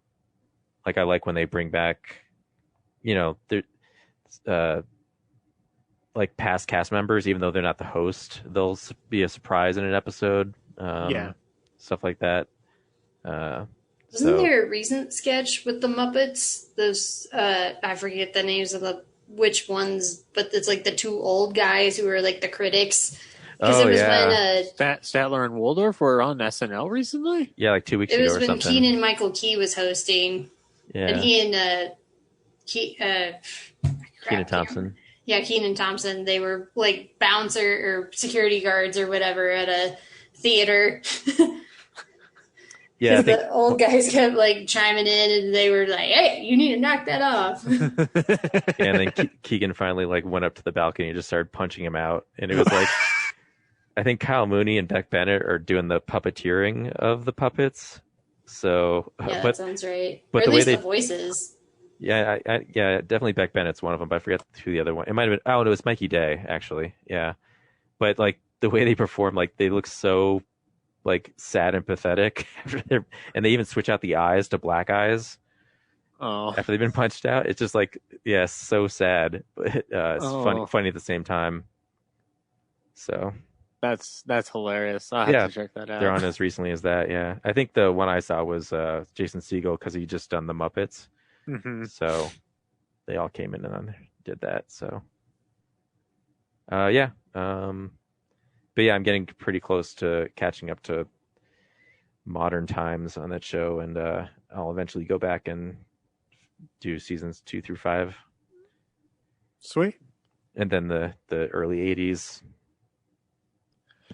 like, I like when they bring back, like, past cast members, even though they're not the host, they'll be a surprise in an episode. Stuff like that. Wasn't there a recent sketch with the Muppets? Those I forget the names of which ones, but it's like the 2 old guys who were, like, the critics. Because it was when Statler and Waldorf were on SNL recently. Yeah, like 2 weeks ago or something. It was when Keegan Michael Key was hosting. Yeah, and he and Kenan Thompson. Yeah, Kenan Thompson. They were, like, bouncer or security guards or whatever at a theater. Yeah, I think the old guys kept like chiming in, and they were like, "Hey, you need to knock that off." and then Keegan finally like went up to the balcony and just started punching him out, and it was like I think Kyle Mooney and Beck Bennett are doing the puppeteering of the puppets. So, Yeah, that but sounds right. but Or at the way least they the voices. yeah, yeah, definitely Beck Bennett's one of them, but I forget who the other one. It might have been. Oh, no, it was Mikey Day actually. Yeah, but like the way they perform, like they look so like sad and pathetic, and they even switch out the eyes to black eyes Oh, after they've been punched out. It's just like, yeah, so sad, but it's Oh. funny at the same time. So that's hilarious. I'll have Yeah, to check that they're out. on as recently as that. Yeah, I think the one I saw was Jason Segel because he just done the Muppets, hmm so they all came in and did that. So yeah, but yeah, I'm getting pretty close to catching up to modern times on that show, and I'll eventually go back and do seasons 2 through 5, Sweet. and then the early 80s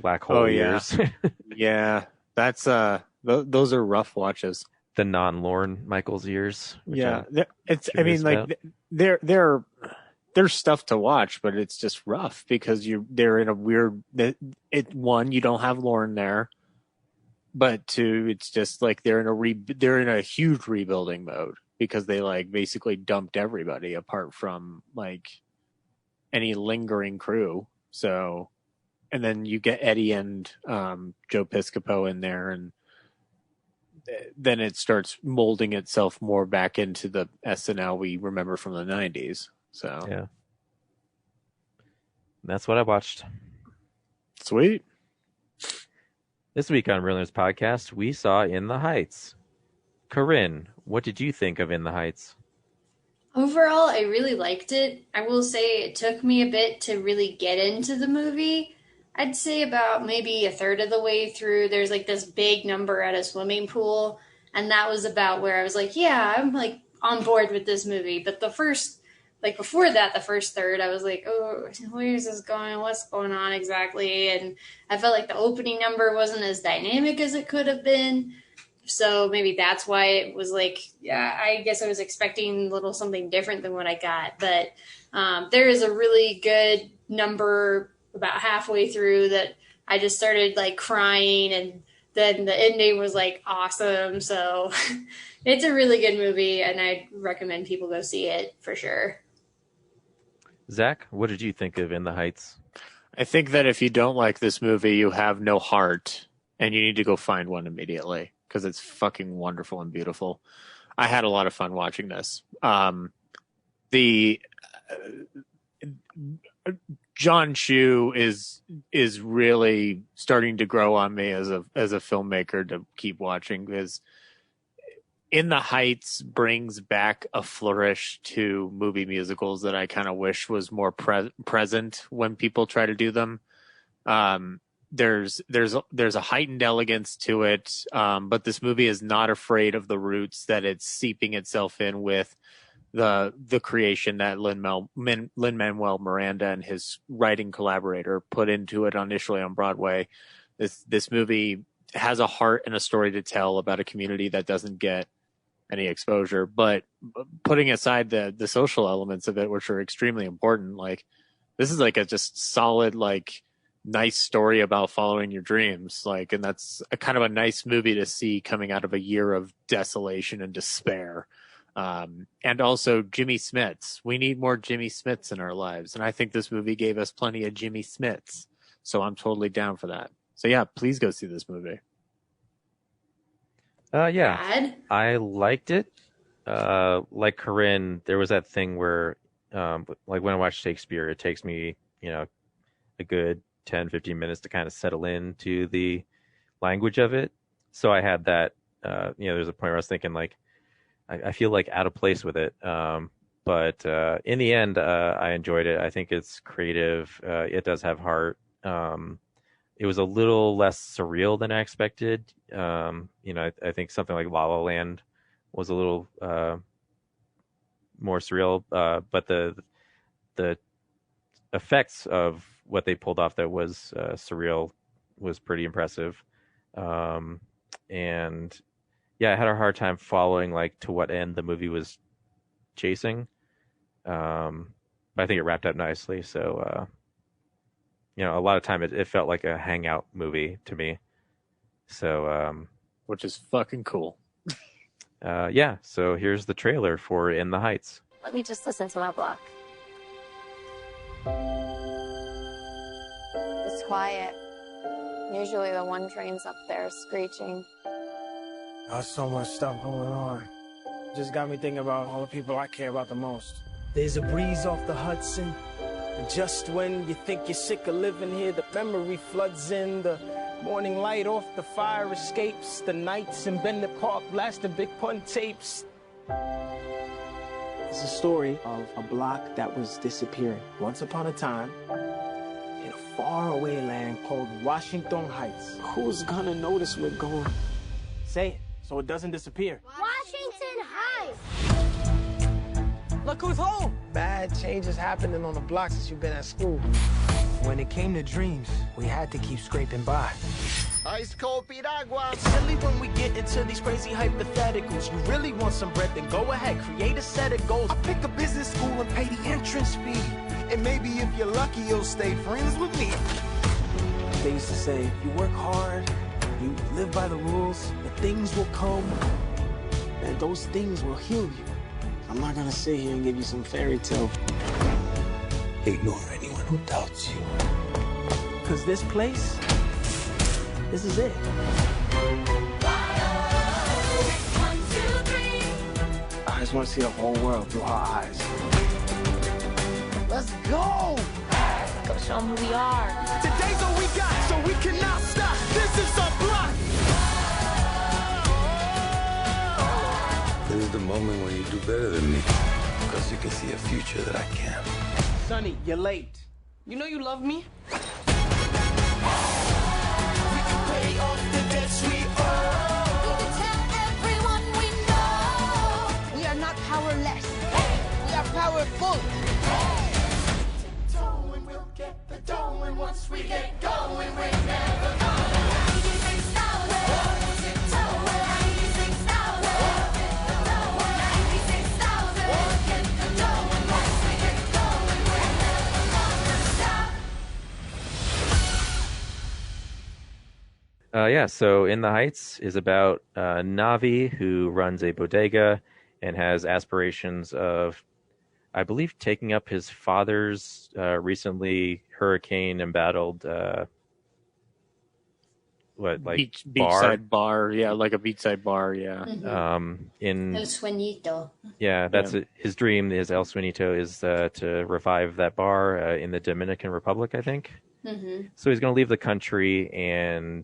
black hole Oh, yeah. years, Yeah, that's those are rough watches. the non-Lorne Michaels years. Which Yeah, I'm it's. I mean, curious like about. there's stuff to watch, but it's just rough because they're in a weird. One, you don't have Lauren there, but two, it's just like they're in a huge rebuilding mode because they like basically dumped everybody apart from like any lingering crew. So, and then you get Eddie and Joe Piscopo in there, and then it starts molding itself more back into the SNL we remember from the 90s. So, Yeah, that's what I watched. Sweet. This week on Real Nerds Podcast, we saw In the Heights. Corinne, what did you think of In the Heights? Overall, I really liked it. I will say it took me a bit to really get into the movie. I'd say about maybe a third of the way through, there's like this big number at a swimming pool, and that was about where I was like, yeah, I'm like on board with this movie. But the first, like before that, the first third, I was like, oh, where's this going? What's going on exactly? And I felt like the opening number wasn't as dynamic as it could have been. So maybe that's why it was like, yeah, I guess I was expecting a little something different than what I got. But there is a really good number about halfway through that I just started like crying, and then the ending was like awesome. So it's a really good movie, and I'd recommend people go see it for sure. Zach, what did you think of In the Heights? I think that if you don't like this movie, you have no heart and you need to go find one immediately because it's fucking wonderful and beautiful. I had a lot of fun watching this. The John Chu is really starting to grow on me as a filmmaker to keep watching because In the Heights brings back a flourish to movie musicals that I kind of wish was more present when people try to do them. There's a heightened elegance to it, but this movie is not afraid of the roots that it's seeping itself in with the creation that Lin-Manuel Miranda and his writing collaborator put into it initially on Broadway. This movie has a heart and a story to tell about a community that doesn't get any exposure, but putting aside the social elements of it, which are extremely important, like this is like a just solid, like nice story about following your dreams. Like, and that's a kind of a nice movie to see coming out of a year of desolation and despair. And also Jimmy Smits. We need more Jimmy Smits in our lives. And I think this movie gave us plenty of Jimmy Smits. So I'm totally down for that. So yeah, please go see this movie. Yeah, Brad? I liked it. Like Corinne, there was that thing where, like when I watch Shakespeare, it takes me, a good 10, 15 minutes to kind of settle into the language of it. So I had that, there's a point where I was thinking like, I feel like out of place with it. But in the end, I enjoyed it. I think it's creative. It does have heart. It was a little less surreal than I expected. I think something like La La Land was a little more surreal, but the effects of what they pulled off that was surreal was pretty impressive. And yeah, I had a hard time following like to what end the movie was chasing. But I think it wrapped up nicely. So, a lot of time it felt like a hangout movie to me. So, which is fucking cool. yeah. So here's the trailer for In the Heights. Let me just listen to my block. It's quiet. Usually the one train's up there screeching. There's so much stuff going on. Just got me thinking about all the people I care about the most. There's a breeze off the Hudson. And just when you think you're sick of living here, the memory floods in. The morning light off the fire escapes. The nights in Bennett Park blasting Big Pun tapes. It's a story of a block that was disappearing. Once upon a time, in a faraway land called Washington Heights. Who's gonna notice we're gone? Say it, so it doesn't disappear. Washington Heights! Look who's home! Bad changes happening on the block since you've been at school. When it came to dreams, we had to keep scraping by. Ice cold piragua. It's silly when we get into these crazy hypotheticals. You really want some bread, then go ahead, create a set of goals. I pick a business school and pay the entrance fee. And maybe if you're lucky, you'll stay friends with me. They used to say, you work hard, you live by the rules, the things will come, and those things will heal you. I'm not gonna sit here and give you some fairy tale. Ignore anyone who doubts you. Cause this place, this is it. I just want to see the whole world through her eyes. Let's go! Go show them who we are. Today's all we got, so we cannot stop. This is our block! This is the moment when you do better than me. Because you can see a future that I can't. Sonny, you're late. You know you love me? We can pay off the debts we owe. Tell everyone we know. We are not powerless. We are powerful. And we'll get the dough, and once we get going, we're never Yeah, so In the Heights is about Navi, who runs a bodega and has aspirations of, I believe, taking up his father's recently hurricane-embattled beachside bar, yeah, like a beachside bar, yeah. El Sueñito. Yeah, that's his dream. His El Sueñito is to revive that bar in the Dominican Republic, I think. Mm-hmm. So he's going to leave the country, and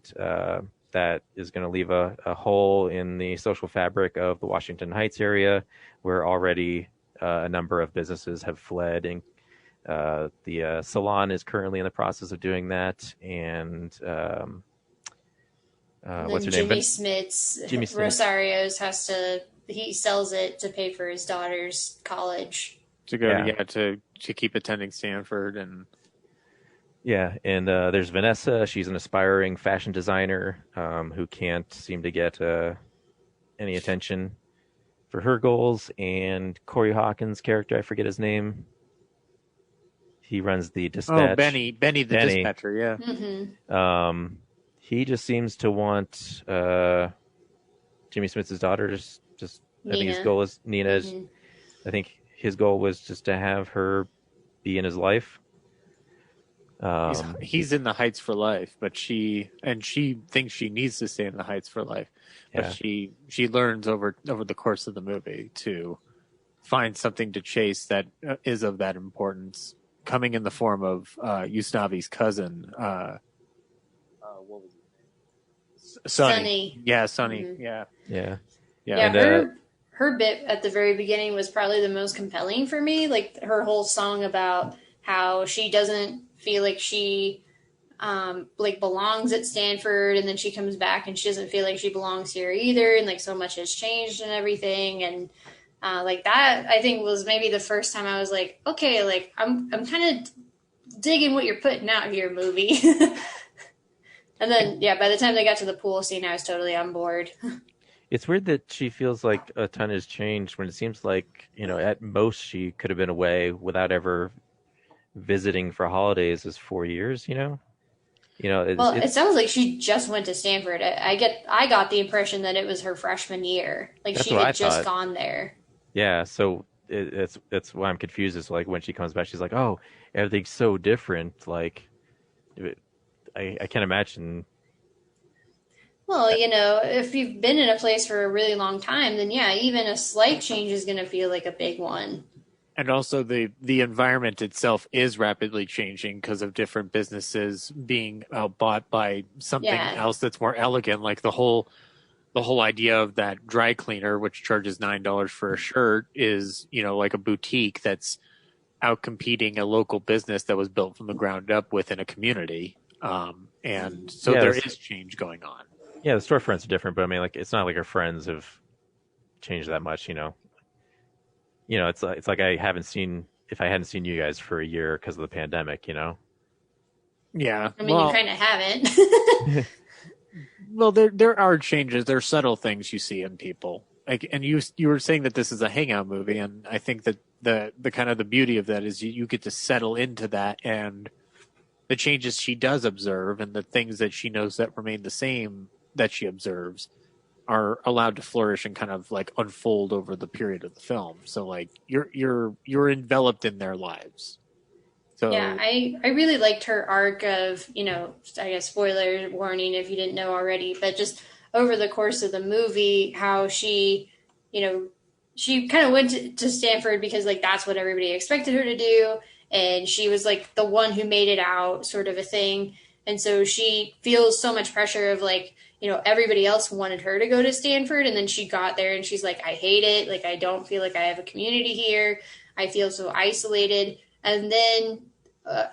that is going to leave a hole in the social fabric of the Washington Heights area, where already a number of businesses have fled, and the salon is currently in the process of doing that. And what's her name? Jimmy Smith's Rosario's he sells it to pay for his daughter's college. To go, to keep attending Stanford and. Yeah, and there's Vanessa. She's an aspiring fashion designer who can't seem to get any attention for her goals. And Corey Hawkins' character, I forget his name. He runs the dispatch. Oh, Benny the dispatcher, yeah. Mm-hmm. He just seems to want Jimmy Smith's daughter. Just I think his goal is Nina. Mm-hmm. I think his goal was just to have her be in his life. He's in the Heights for life, but she thinks she needs to stay in the Heights for life. But she learns over the course of the movie to find something to chase that is of that importance, coming in the form of Usnavi's cousin. What was his name? Sonny. Yeah, Sonny. Mm-hmm. Yeah. And her bit at the very beginning was probably the most compelling for me. Like her whole song about how she doesn't feel like she belongs at Stanford, and then she comes back and she doesn't feel like she belongs here either, and like so much has changed and everything, and like that I think was maybe the first time I was like, okay, like I'm kind of digging what you're putting out here, movie. And then by the time they got to the pool scene, I was totally on board. It's weird that she feels like a ton has changed when it seems like, at most she could have been away without ever visiting for holidays is 4 years, Well, it sounds like she just went to Stanford. I got the impression that it was her freshman year. Like That's she what I had just thought. gone there. Yeah, so it's why I'm confused. Is like when she comes back, she's like, "Oh, everything's so different." Like, I can't imagine. Well, if you've been in a place for a really long time, then yeah, even a slight change is going to feel like a big one. And also the environment itself is rapidly changing because of different businesses being bought by something else that's more elegant. Like the whole idea of that dry cleaner, which charges $9 for a shirt, is like a boutique that's out competing a local business that was built from the ground up within a community. And so there is change going on. Yeah, the storefronts are different, but I mean, like, it's not like her friends have changed that much, It's like if I hadn't seen you guys for a year because of the pandemic, Yeah. I mean, you kind of haven't. Well, there are changes. There are subtle things you see in people. Like, and you were saying that this is a hangout movie, and I think that the kind of the beauty of that is you get to settle into that, and the changes she does observe and the things that she knows that remain the same that she observes are allowed to flourish and kind of like unfold over the period of the film. So like you're enveloped in their lives. So yeah, I really liked her arc of, I guess spoiler warning if you didn't know already, but just over the course of the movie, how she, she kind of went to Stanford because like that's what everybody expected her to do. And she was like the one who made it out, sort of a thing. And so she feels so much pressure of like, everybody else wanted her to go to Stanford. And then she got there and she's like, I hate it. Like, I don't feel like I have a community here. I feel so isolated. And then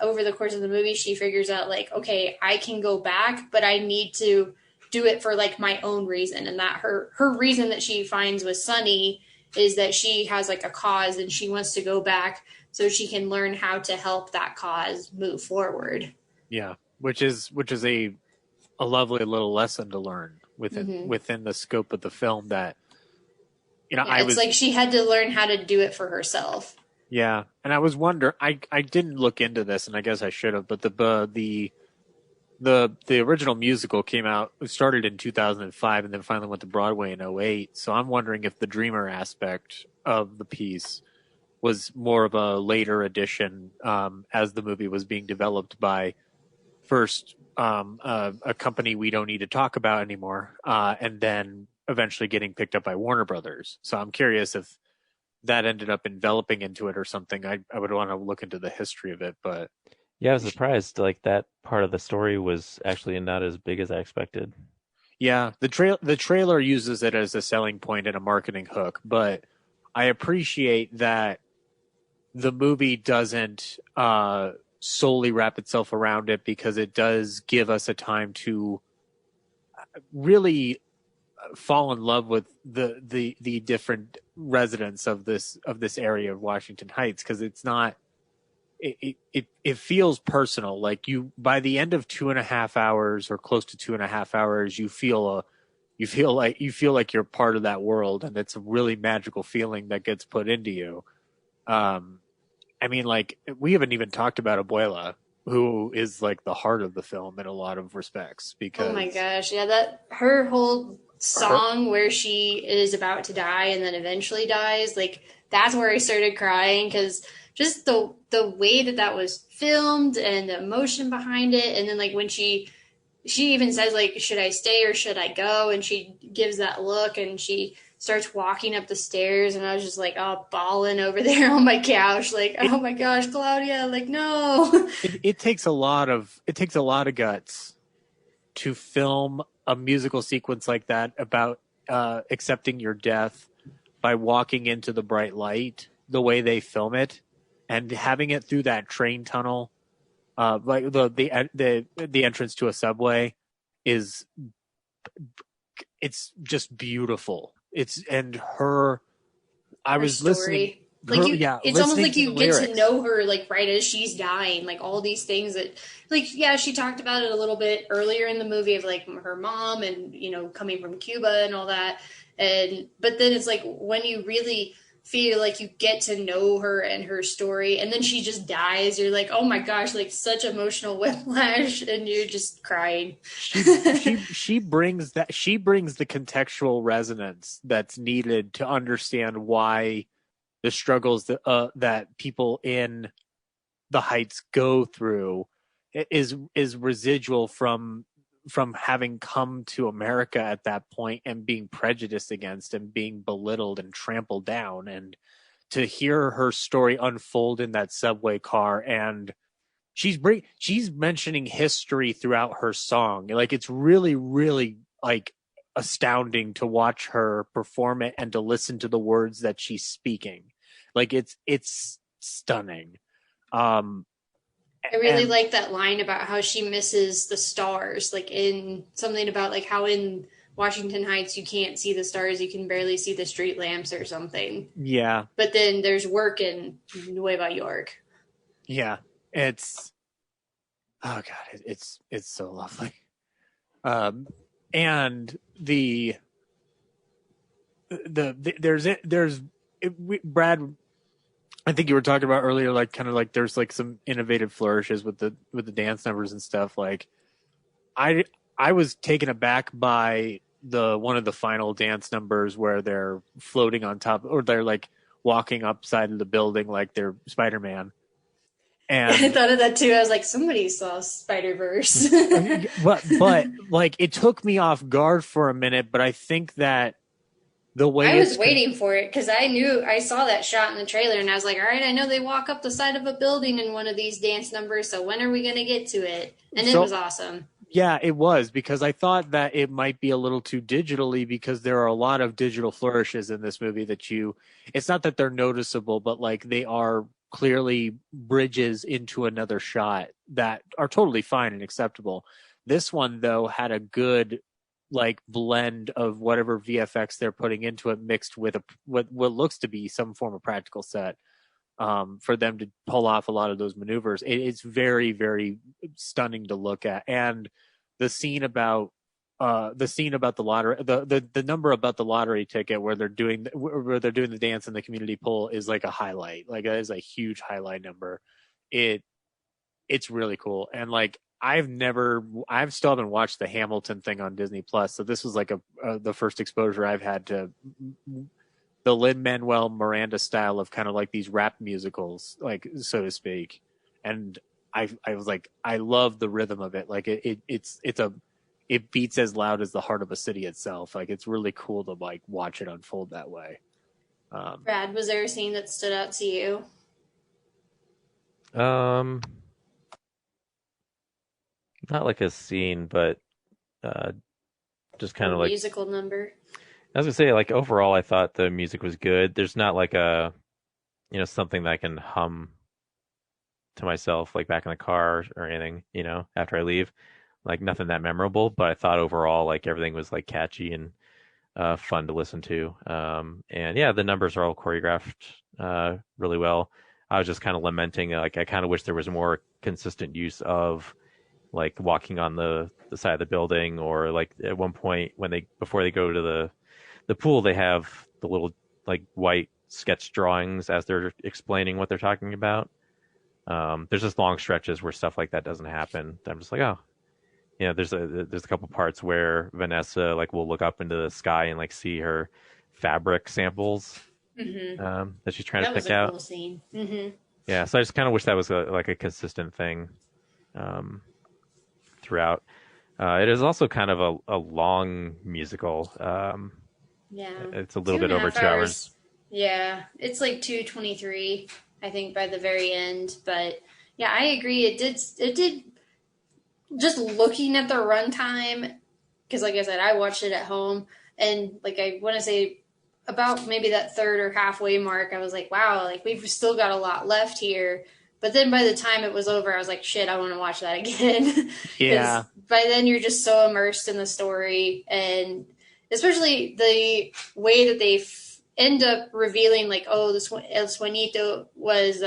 over the course of the movie, she figures out like, okay, I can go back, but I need to do it for like my own reason. And that her reason that she finds with Sunny is that she has like a cause and she wants to go back so she can learn how to help that cause move forward. Yeah, which is a lovely little lesson to learn within the scope of the film. That it's like she had to learn how to do it for herself. Yeah, and I was wondering. I didn't look into this, and I guess I should have. But the original musical started in 2005, and then finally went to Broadway in 2008. So I'm wondering if the Dreamer aspect of the piece was more of a later addition as the movie was being developed by first a company we don't need to talk about anymore, and then eventually getting picked up by Warner Brothers. So I'm curious if that ended up enveloping into it or something. I would want to look into the history of it, but yeah, I was surprised. Like that part of the story was actually not as big as I expected. Yeah, the trailer uses it as a selling point and a marketing hook, but I appreciate that the movie doesn't solely wrap itself around it, because it does give us a time to really fall in love with the different residents of this area of Washington Heights, because it's not it feels personal. Like by the end of 2.5 hours or close to 2.5 hours, you feel like you're part of that world, and it's a really magical feeling that gets put into you. I mean, like, we haven't even talked about Abuela, who is like the heart of the film in a lot of respects. Because oh my gosh, yeah, that her whole song where she is about to die and then eventually dies, like that's where I started crying, because just the way that was filmed and the emotion behind it. And then like when she even says like, should I stay or should I go? And she gives that look and she starts walking up the stairs, and I was just like, oh, bawling over there on my couch, like, oh my gosh, Claudia, like, no. It takes a lot of guts to film a musical sequence like that about accepting your death by walking into the bright light the way they film it, and having it through that train tunnel, like the entrance to a subway it's just beautiful. I was listening. Like it's almost like you get to know her like right as she's dying, like all these things that, like, yeah, she talked about it a little bit earlier in the movie of like her mom and, you know, coming from Cuba and all that. But then it's like when you really feel like you get to know her and her story, and then she just dies, you're like, oh my gosh, like such emotional whiplash, and you're just crying. She brings the contextual resonance that's needed to understand why the struggles that people in the Heights go through is residual from having come to America at that point and being prejudiced against and being belittled and trampled down. And to hear her story unfold in that subway car, and she's mentioning history throughout her song. Like, it's really, really like astounding to watch her perform it and to listen to the words that she's speaking. Like, it's stunning. I really like that line about how she misses the stars, like in something about like how in Washington Heights you can't see the stars, you can barely see the street lamps or something. Yeah. But then there's work in Nueva York. Yeah. It's so lovely. And Brad, I think you were talking about earlier, like kind of like there's like some innovative flourishes with the dance numbers and stuff. Like I was taken aback by one of the final dance numbers where they're floating on top, or they're like walking upside of the building like they're Spider-Man. And I thought of that too. I was like, somebody saw Spider-Verse. but like it took me off guard for a minute, but I think that the way I was waiting for it because I saw that shot in the trailer and I was like, all right, I know they walk up the side of a building in one of these dance numbers, so when are we going to get to it? And it was awesome. Yeah, it was, because I thought that it might be a little too digitally, because there are a lot of digital flourishes in this movie that it's not that they're noticeable, but like they are clearly bridges into another shot that are totally fine and acceptable. This one, though, had a good like blend of whatever VFX they're putting into it mixed with what looks to be some form of practical set for them to pull off a lot of those maneuvers. It's very, very stunning to look at. And the scene about the lottery, the number about the lottery ticket where they're doing the dance in the community pool is like a highlight. Like, that is a huge highlight number. It's really cool. And like, I've still haven't watched the Hamilton thing on Disney Plus, so this was like the first exposure I've had to the Lin-Manuel Miranda style of kind of like these rap musicals, like, so to speak. And I was like, I love the rhythm of it. Like it beats as loud as the heart of a city itself. Like, it's really cool to like watch it unfold that way. Brad, was there a scene that stood out to you? Not like a scene, but just kind of like musical number. I was gonna say, like, overall, I thought the music was good. There's not like something that I can hum to myself, like back in the car or anything, after I leave. Like, nothing that memorable, but I thought overall, like, everything was like catchy and fun to listen to. And yeah, the numbers are all choreographed really well. I was just kind of lamenting, like, I kind of wish there was more consistent use of like walking on the side of the building, or like at one point before they go to the pool, they have the little like white sketch drawings as they're explaining what they're talking about. There's just long stretches where stuff like that doesn't happen. I'm just like, oh, there's a couple parts where Vanessa like will look up into the sky and like see her fabric samples that she's trying to pick out. That was a cool scene. Mm-hmm. Yeah, so I just kind of wish that was a consistent thing throughout. It is also kind of a long musical. Yeah, it's a little bit over 2 hours. Yeah, it's like 2:23, I think, by the very end. But yeah, I agree. It did. Just looking at the runtime, because like I said, I watched it at home, and like I want to say about maybe that third or halfway mark, I was like, wow, like we've still got a lot left here. But then by the time it was over, I was like, shit, I want to watch that again. Yeah. By then you're just so immersed in the story, and especially the way that they end up revealing, like, oh, El Sueñito was,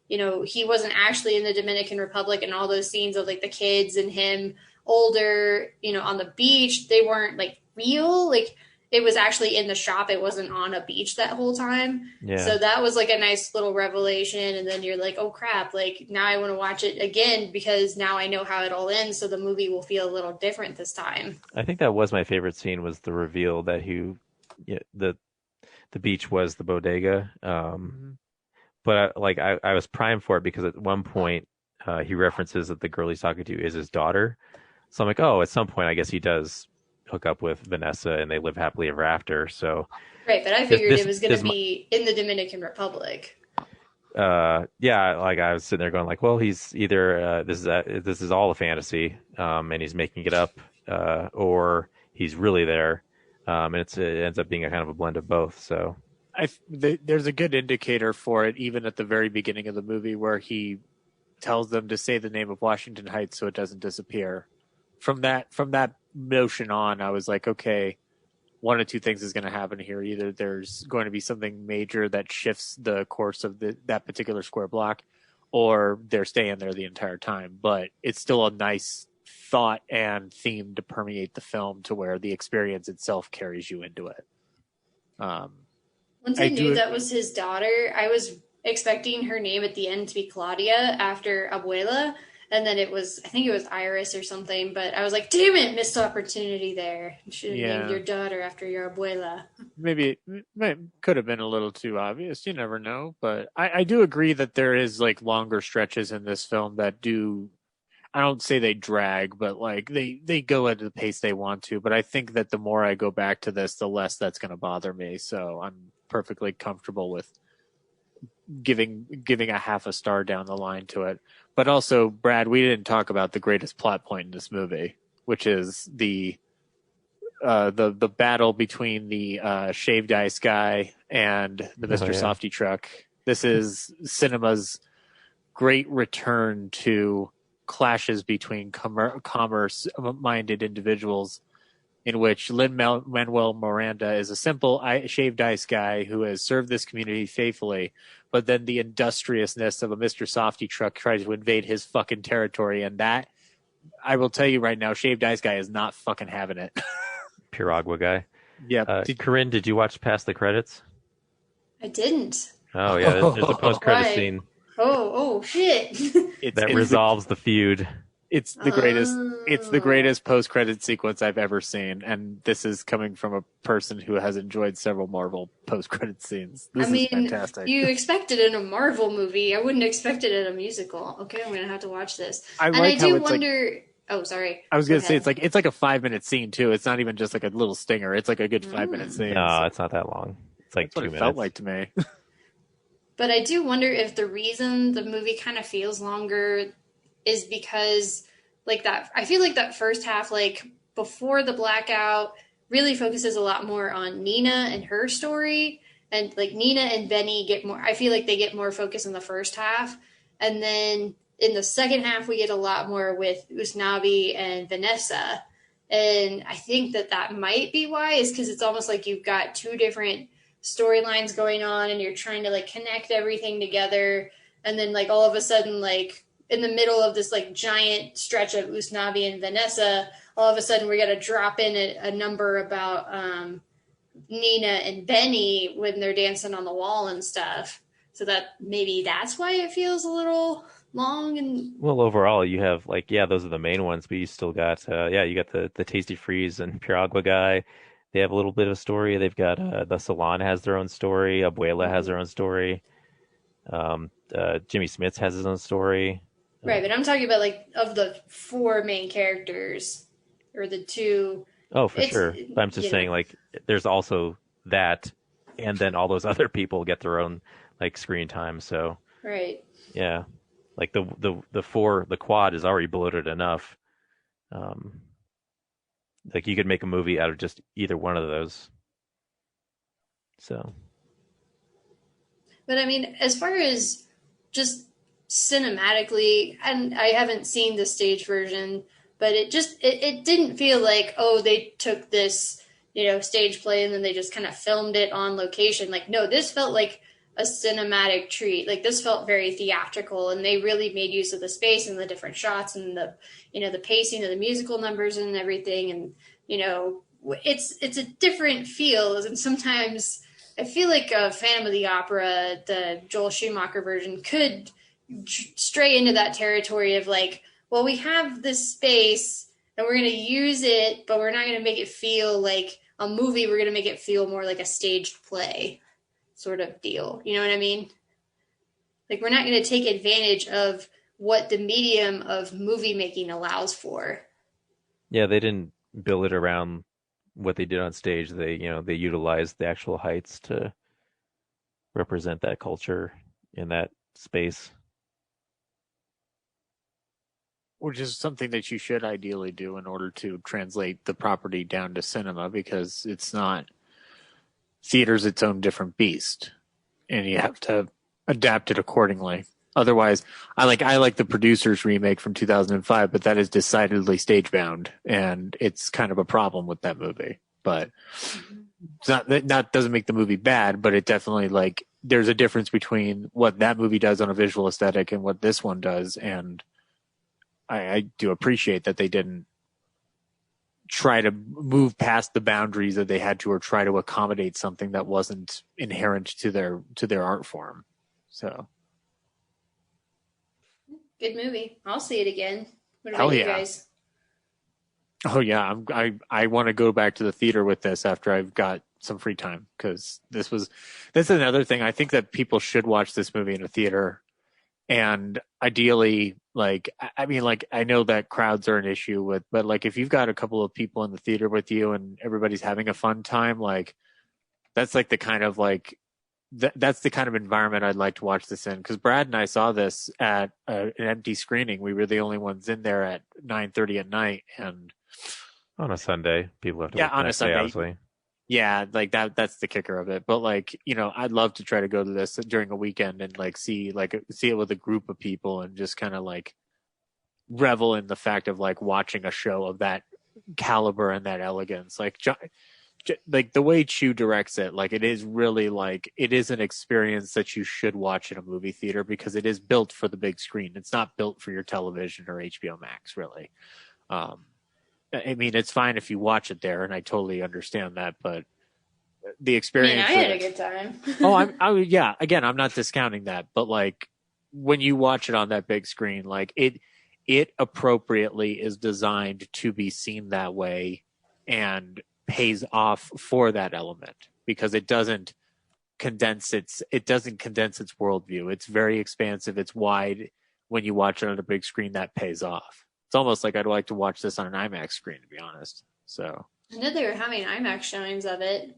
he wasn't actually in the Dominican Republic, and all those scenes of like the kids and him older, on the beach, they weren't like real. Like, it was actually in the shop. It wasn't on a beach that whole time. Yeah. So that was like a nice little revelation. And then you're like, oh crap, like now I want to watch it again because now I know how it all ends. So the movie will feel a little different this time. I think that was my favorite scene, was the reveal that the beach was the bodega. But I was primed for it because at one point he references that the girl he's talking to is his daughter. So I'm like, oh, at some point I guess he does hook up with Vanessa and they live happily ever after. So right, but I figured it was going to be in the Dominican Republic. Yeah, like I was sitting there going like, well, he's either this is all a fantasy, and he's making it up, or he's really there, and it ends up being a kind of a blend of both. So there's a good indicator for it, even at the very beginning of the movie, where he tells them to say the name of Washington Heights so it doesn't disappear. From that notion on, I was like, okay, one of two things is going to happen here. Either there's going to be something major that shifts the course of that particular square block, or they're staying there the entire time. But it's still a nice thought and theme to permeate the film to where the experience itself carries you into it. Once I knew that was his daughter, I was expecting her name at the end to be Claudia after Abuela. And then I think it was Iris or something, but I was like, damn it, missed opportunity there. You should have named your daughter after your abuela. Maybe it could have been a little too obvious. You never know. But I do agree that there is like longer stretches in this film that do, I don't say they drag, but like they go at the pace they want to. But I think that the more I go back to this, the less that's going to bother me. So I'm perfectly comfortable with giving a half a star down the line to it. But also, Brad, we didn't talk about the greatest plot point in this movie, which is the battle between the shaved ice guy and the Mr. Softy truck. This is cinema's great return to clashes between commerce-minded individuals, in which Lin-Manuel Miranda is a simple shaved ice guy who has served this community faithfully, but then the industriousness of a Mr. Softy truck tries to invade his fucking territory, and that, I will tell you right now, shaved ice guy is not fucking having it. Piragua guy. Yeah. Corinne, did you watch past the credits? I didn't. Oh, yeah, there's a post-credit scene. Oh, shit. That resolves the feud. It's the greatest. It's the greatest post-credit sequence I've ever seen, and this is coming from a person who has enjoyed several Marvel post-credit scenes. This is fantastic. You expect it in a Marvel movie. I wouldn't expect it in a musical. Okay, I'm gonna have to watch this. I do wonder. Oh, sorry. I was gonna say it's like a 5-minute scene too. It's not even just like a little stinger. It's like a good 5-minute scene. No, it's not that long. It's like 2 minutes. It felt like to me. But I do wonder if the reason the movie kind of feels longer is because like that, I feel like that first half, like before the blackout, really focuses a lot more on Nina and her story. And like Nina and Benny I feel like they get more focus in the first half. And then in the second half, we get a lot more with Usnavi and Vanessa. And I think that might be why, is because it's almost like you've got two different storylines going on and you're trying to like connect everything together. And then like all of a sudden, like in the middle of this like giant stretch of Usnavi and Vanessa, all of a sudden we got to drop in a number about Nina and Benny when they're dancing on the wall and stuff. So that maybe that's why it feels a little long. And well, overall you have like, yeah, those are the main ones, but you still got you got the Tasty Freeze and Piragua guy. They have a little bit of a story. They've got the Salon has their own story. Abuela has their own story. Jimmy Smits has his own story. Right, but I'm talking about like of the four main characters or the two. Oh, for sure. But I'm just saying, like, there's also that, and then all those other people get their own like screen time. So right, yeah, like the quad is already bloated enough. Like you could make a movie out of just either one of those. So, but I mean, as far as just cinematically, and I haven't seen the stage version, but it didn't feel like, oh, they took this, stage play and then they just kind of filmed it on location. Like, no, this felt like a cinematic treat. Like this felt very theatrical, and they really made use of the space and the different shots and the pacing of the musical numbers and everything. And, it's a different feel, and sometimes I feel like Phantom of the Opera, the Joel Schumacher version, could stray into that territory of like, well, we have this space and we're going to use it, but we're not going to make it feel like a movie. We're going to make it feel more like a staged play sort of deal. You know what I mean? Like, we're not going to take advantage of what the medium of movie making allows for. Yeah, they didn't build it around what they did on stage. They utilized the actual heights to represent that culture in that space. Which is something that you should ideally do in order to translate the property down to cinema, because it's not theater's its own different beast, and you have to adapt it accordingly. Otherwise, I like the Producers remake from 2005, but that is decidedly stage bound, and it's kind of a problem with that movie. But it's not doesn't make the movie bad, but it definitely, like, there's a difference between what that movie does on a visual aesthetic and what this one does, and I do appreciate that they didn't try to move past the boundaries that they had to, or try to accommodate something that wasn't inherent to their art form. So, good movie. I'll see it again. What Hell about you yeah. guys? Oh yeah, I want to go back to the theater with this after I've got some free time, because this is another thing. I think that people should watch this movie in a theater, and ideally, like, I mean, like, I know that crowds are an issue with, but like, if you've got a couple of people in the theater with you and everybody's having a fun time, like, that's like the kind of like that's the kind of environment I'd like to watch this in. Because Brad and I saw this at an empty screening. We were the only ones in there at 9:30 at night, and on a Sunday, people have to work on the a next day, Sunday. obviously. Yeah, like that's the kicker of it. But like, I'd love to try to go to this during a weekend and like see it with a group of people and just kind of like revel in the fact of like watching a show of that caliber and that elegance. Like the way Chu directs it, like, it is really like, it is an experience that you should watch in a movie theater, because it is built for the big screen. It's not built for your television or HBO Max, really. I mean, it's fine if you watch it there, and I totally understand that, but the experience. I had a good time. Yeah. Again, I'm not discounting that, but like, when you watch it on that big screen, like, it appropriately is designed to be seen that way, and pays off for that element, because it doesn't condense its worldview. It's very expansive. It's wide. When you watch it on a big screen, that pays off. It's almost like I'd like to watch this on an IMAX screen, to be honest. So I know they were having IMAX showings of it.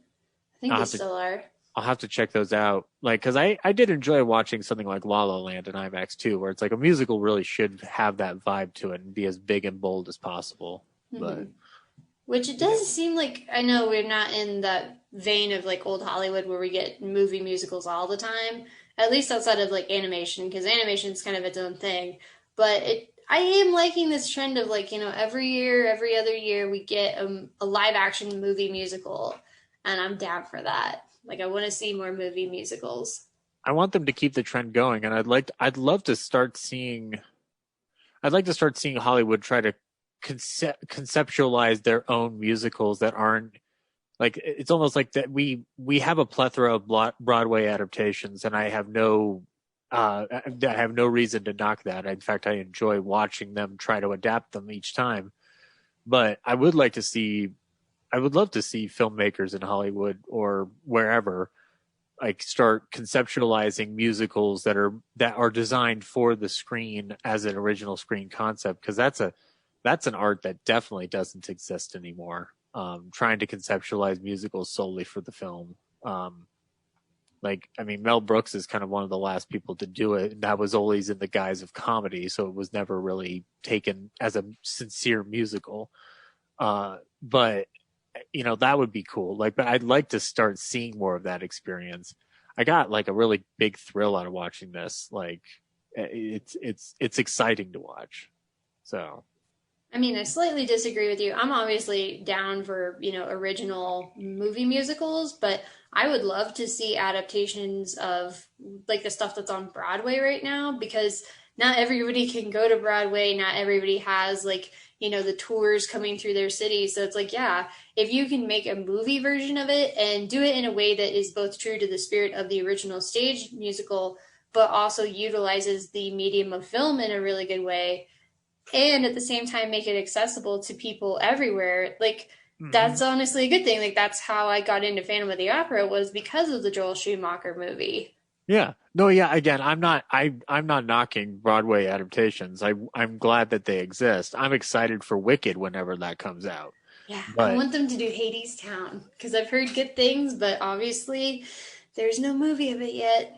I think they still are. I'll have to check those out. Like, because I did enjoy watching something like La La Land in IMAX too, where it's like a musical really should have that vibe to it and be as big and bold as possible. Mm-hmm. But which it does seem like, I know we're not in that vein of like old Hollywood where we get movie musicals all the time, at least outside of like animation, because animation is kind of its own thing. But I am liking this trend of like, every other year we get a live action movie musical, and I'm down for that. Like, I want to see more movie musicals. I want them to keep the trend going, and I'd love to start seeing Hollywood try to conceptualize their own musicals that aren't like, it's almost like that we have a plethora of Broadway adaptations, and I have no reason to knock that. In fact, I enjoy watching them try to adapt them each time. But I would love to see filmmakers in Hollywood or wherever like start conceptualizing musicals that are designed for the screen as an original screen concept, because that's an art that definitely doesn't exist anymore. Trying to conceptualize musicals solely for the film. Mel Brooks is kind of one of the last people to do it, and that was always in the guise of comedy, so it was never really taken as a sincere musical. But that would be cool. But I'd like to start seeing more of that experience. I got like a really big thrill out of watching this. Like, it's exciting to watch. So, I mean, I slightly disagree with you. I'm obviously down for, original movie musicals, but I would love to see adaptations of like the stuff that's on Broadway right now, because not everybody can go to Broadway. Not everybody has like, the tours coming through their city. So it's like, yeah, if you can make a movie version of it and do it in a way that is both true to the spirit of the original stage musical, but also utilizes the medium of film in a really good way, and at the same time make it accessible to people everywhere, like, that's honestly a good thing. Like, that's how I got into Phantom of the Opera, was because of the Joel Schumacher movie. Yeah. No, yeah, again, I'm not knocking Broadway adaptations. I'm glad that they exist. I'm excited for Wicked whenever that comes out. Yeah, But I want them to do Hades Town, because I've heard good things, but obviously there's no movie of it yet.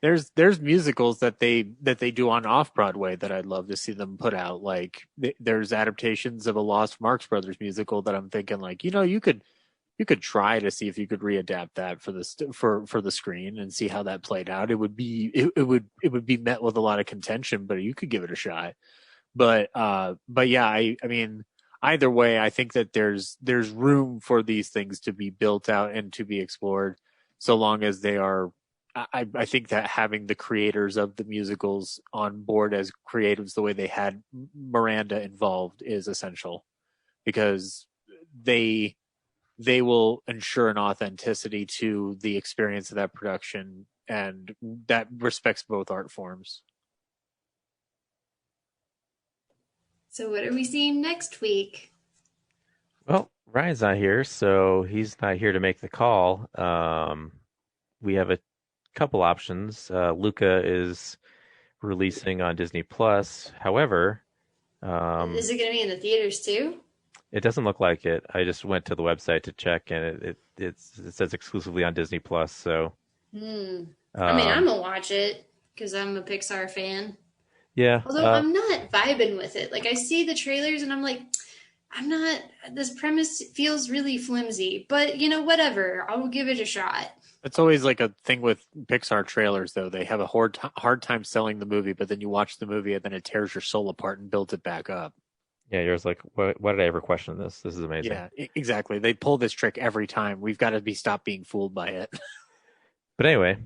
there's musicals that they do on off Broadway that I'd love to see them put out. Like there's adaptations of a Lost Marx Brothers musical that I'm thinking, like, you could try to see if you could readapt that for the screen and see how that played out. It would be met with a lot of contention, but you could give it a shot. But yeah, I mean, either way, I think that there's room for these things to be built out and to be explored, so long as they are. I think that having the creators of the musicals on board as creatives the way they had Miranda involved is essential, because they will ensure an authenticity to the experience of that production, and that respects both art forms. So what are we seeing next week? Well, Ryan's not here, so he's not here to make the call. We have a couple options. Luca is releasing on Disney Plus. However, is it going to be in the theaters too? It doesn't look like it. I just went to the website to check, and it says exclusively on Disney Plus. So, I mean, I'm gonna watch it because I'm a Pixar fan. Yeah. Although I'm not vibing with it. Like, I see the trailers and I'm like, I'm not. This premise feels really flimsy, but whatever. I will give it a shot. It's always like a thing with Pixar trailers, though. They have a hard time selling the movie, but then you watch the movie and then it tears your soul apart and builds it back up. Yeah, you're just like, why did I ever question this? This is amazing. Yeah, exactly. They pull this trick every time. We've got to stop being fooled by it. But anyway,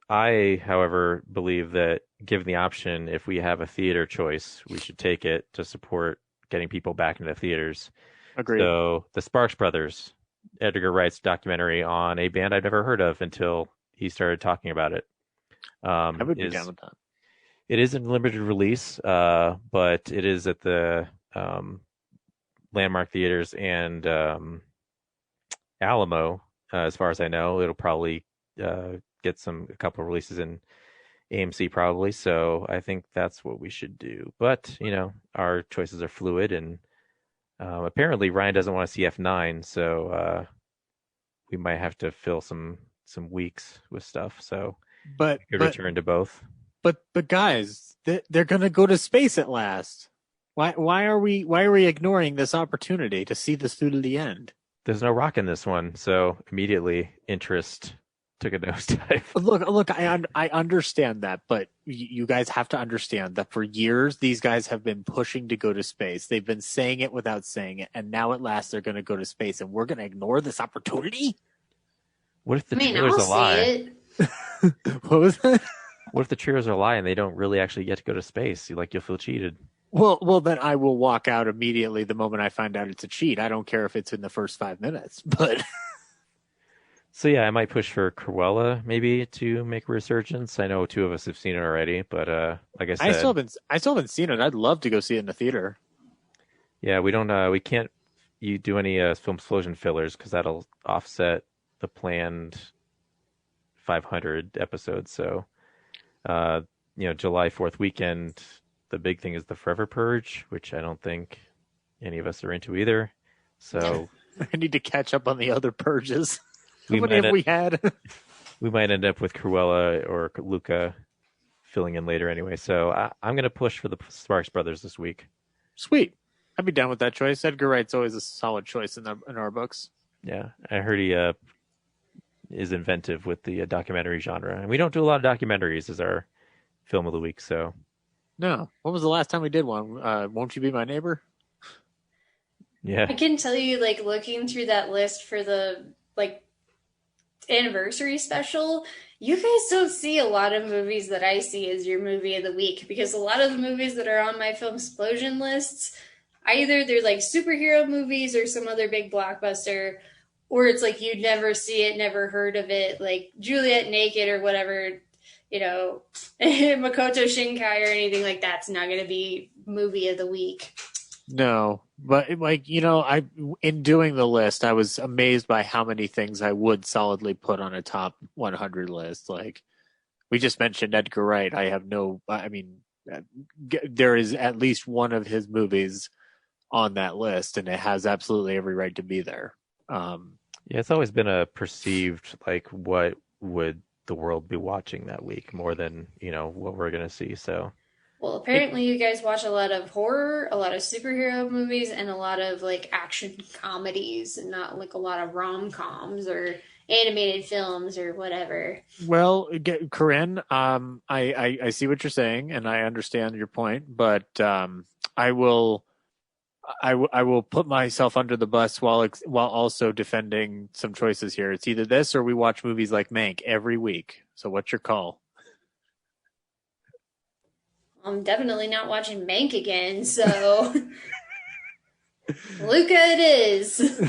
I, however, believe that given the option, if we have a theater choice, we should take it to support getting people back into theaters. Agreed. So the Sparks Brothers, Edgar Wright's documentary on a band I'd never heard of until he started talking about it. I would be down with that. It is in limited release, but it is at the Landmark Theaters and Alamo, as far as I know. It'll probably get a couple of releases in AMC probably. So I think that's what we should do. But, our choices are fluid, and apparently Ryan doesn't want to see F9, so we might have to fill some weeks with stuff. So we could return to both. But guys, they're going to go to space at last. Why are we ignoring this opportunity to see this through to the end? There's no rock in this one, so immediately interest took a nosedive. Look, I understand that, but you guys have to understand that for years these guys have been pushing to go to space. They've been saying it without saying it, and now at last they're going to go to space, and we're going to ignore this opportunity? What if the trailer's a lie? What was that? What if the trailers are a lie and they don't really actually get to go to space? You'll feel cheated. Well, then I will walk out immediately the moment I find out it's a cheat. I don't care if it's in the first 5 minutes, but. So yeah, I might push for Cruella maybe to make a resurgence. I know 2 of us have seen it already, but like I said, I still haven't seen it. I'd love to go see it in the theater. Yeah, we can't do any Film Explosion fillers because that'll offset the planned 500 episodes. So. July 4th weekend, the big thing is the Forever Purge, which I don't think any of us are into either. So I need to catch up on the other purges. How many have we had? We might end up with Cruella or Luca filling in later anyway. So I'm going to push for the Sparks Brothers this week. Sweet. I'd be down with that choice. Edgar Wright's always a solid choice in our books. Yeah, I heard he is inventive with the documentary genre, and we don't do a lot of documentaries as our film of the week. So, no. When was the last time we did one? Won't You Be My Neighbor? Yeah, I can tell you, like, looking through that list for the anniversary special, you guys don't see a lot of movies that I see as your movie of the week, because a lot of the movies that are on my Film Explosion lists, either they're like superhero movies or some other big blockbuster, or it's like you'd never see it, never heard of it, like Juliet Naked or whatever, you know, Makoto Shinkai or anything like that's not going to be movie of the week. No, but like, you know, in doing the list, I was amazed by how many things I would solidly put on a top 100 list. Like we just mentioned Edgar Wright. There is at least one of his movies on that list, and it has absolutely every right to be there. Yeah, it's always been a perceived, like, what would the world be watching that week more than, you know, what we're going to see. So, well, apparently you guys watch a lot of horror, a lot of superhero movies, and a lot of like action comedies, and not like a lot of rom-coms or animated films or whatever. Well, Corinne, I see what you're saying, and I understand your point, but I will put myself under the bus while also defending some choices here. It's either this or we watch movies like Mank every week. So what's your call? I'm definitely not watching Mank again, so Luca it is.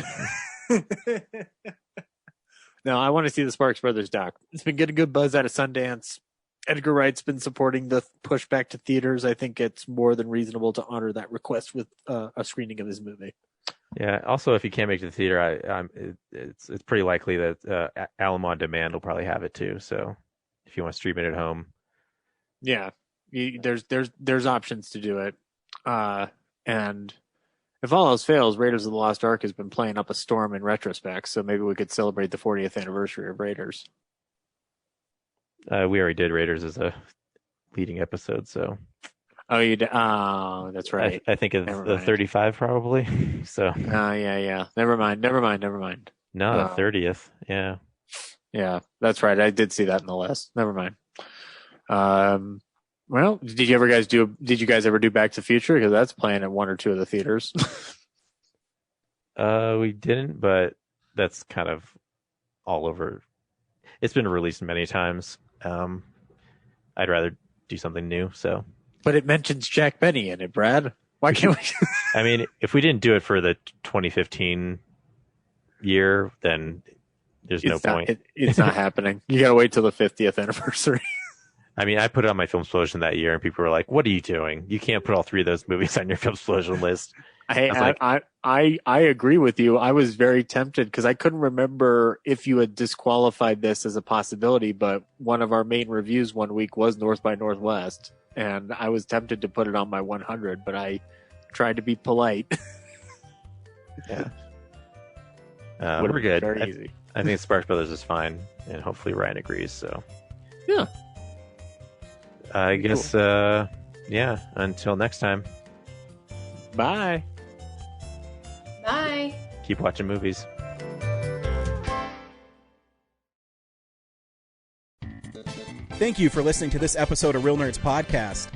No, I want to see the Sparks Brothers doc. It's been getting good buzz out of Sundance. Edgar Wright's been supporting the push back to theaters. I think it's more than reasonable to honor that request with a screening of his movie. Yeah. Also, if you can't make it to the theater, it's pretty likely that Alamo On Demand will probably have it too. So if you want to stream it at home, yeah, there's options to do it. And if all else fails, Raiders of the Lost Ark has been playing up a storm in retrospect. So maybe we could celebrate the 40th anniversary of Raiders. We already did Raiders as a leading episode, so. Oh, you did? Oh, that's right. I think it's the 35 probably. So. Yeah. Never mind. No, the 30th. Yeah. Yeah, that's right. I did see that in the list. Never mind. Well, did you guys ever do Back to the Future? Because that's playing at one or two of the theaters. We didn't, but that's kind of all over. It's been released many times. I'd rather do something new. So, but it mentions Jack Benny in it, Brad. Why can't we? I mean, if we didn't do it for the 2015 year, then there's no point. It's not happening. You gotta wait till the 50th anniversary. I mean, I put it on my Film Explosion that year, and people were like, "What are you doing? You can't put all three of those movies on your Film Explosion list." I agree with you. I was very tempted because I couldn't remember if you had disqualified this as a possibility, but one of our main reviews one week was North by Northwest, and I was tempted to put it on my 100, but I tried to be polite. Yeah. We're good. Very easy. I think Sparks Brothers is fine, and hopefully Ryan agrees. So, yeah. I guess, cool. Yeah, until next time. Bye. Bye. Keep watching movies. Thank you for listening to this episode of Real Nerds Podcast.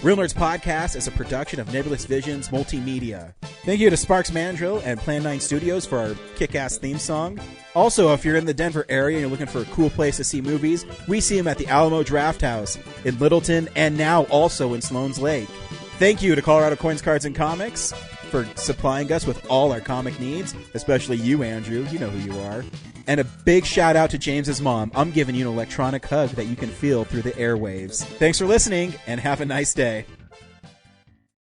Real Nerds Podcast is a production of Nebulous Visions Multimedia. Thank you to Sparks Mandrill and Plan 9 Studios for our kick-ass theme song. Also, if you're in the Denver area and you're looking for a cool place to see movies, we see them at the Alamo Drafthouse in Littleton and now also in Sloan's Lake. Thank you to Colorado Coins, Cards, and Comics for supplying us with all our comic needs, especially you, Andrew. You know who you are. And a big shout out to James's mom. I'm giving you an electronic hug that you can feel through the airwaves. Thanks for listening, and have a nice day.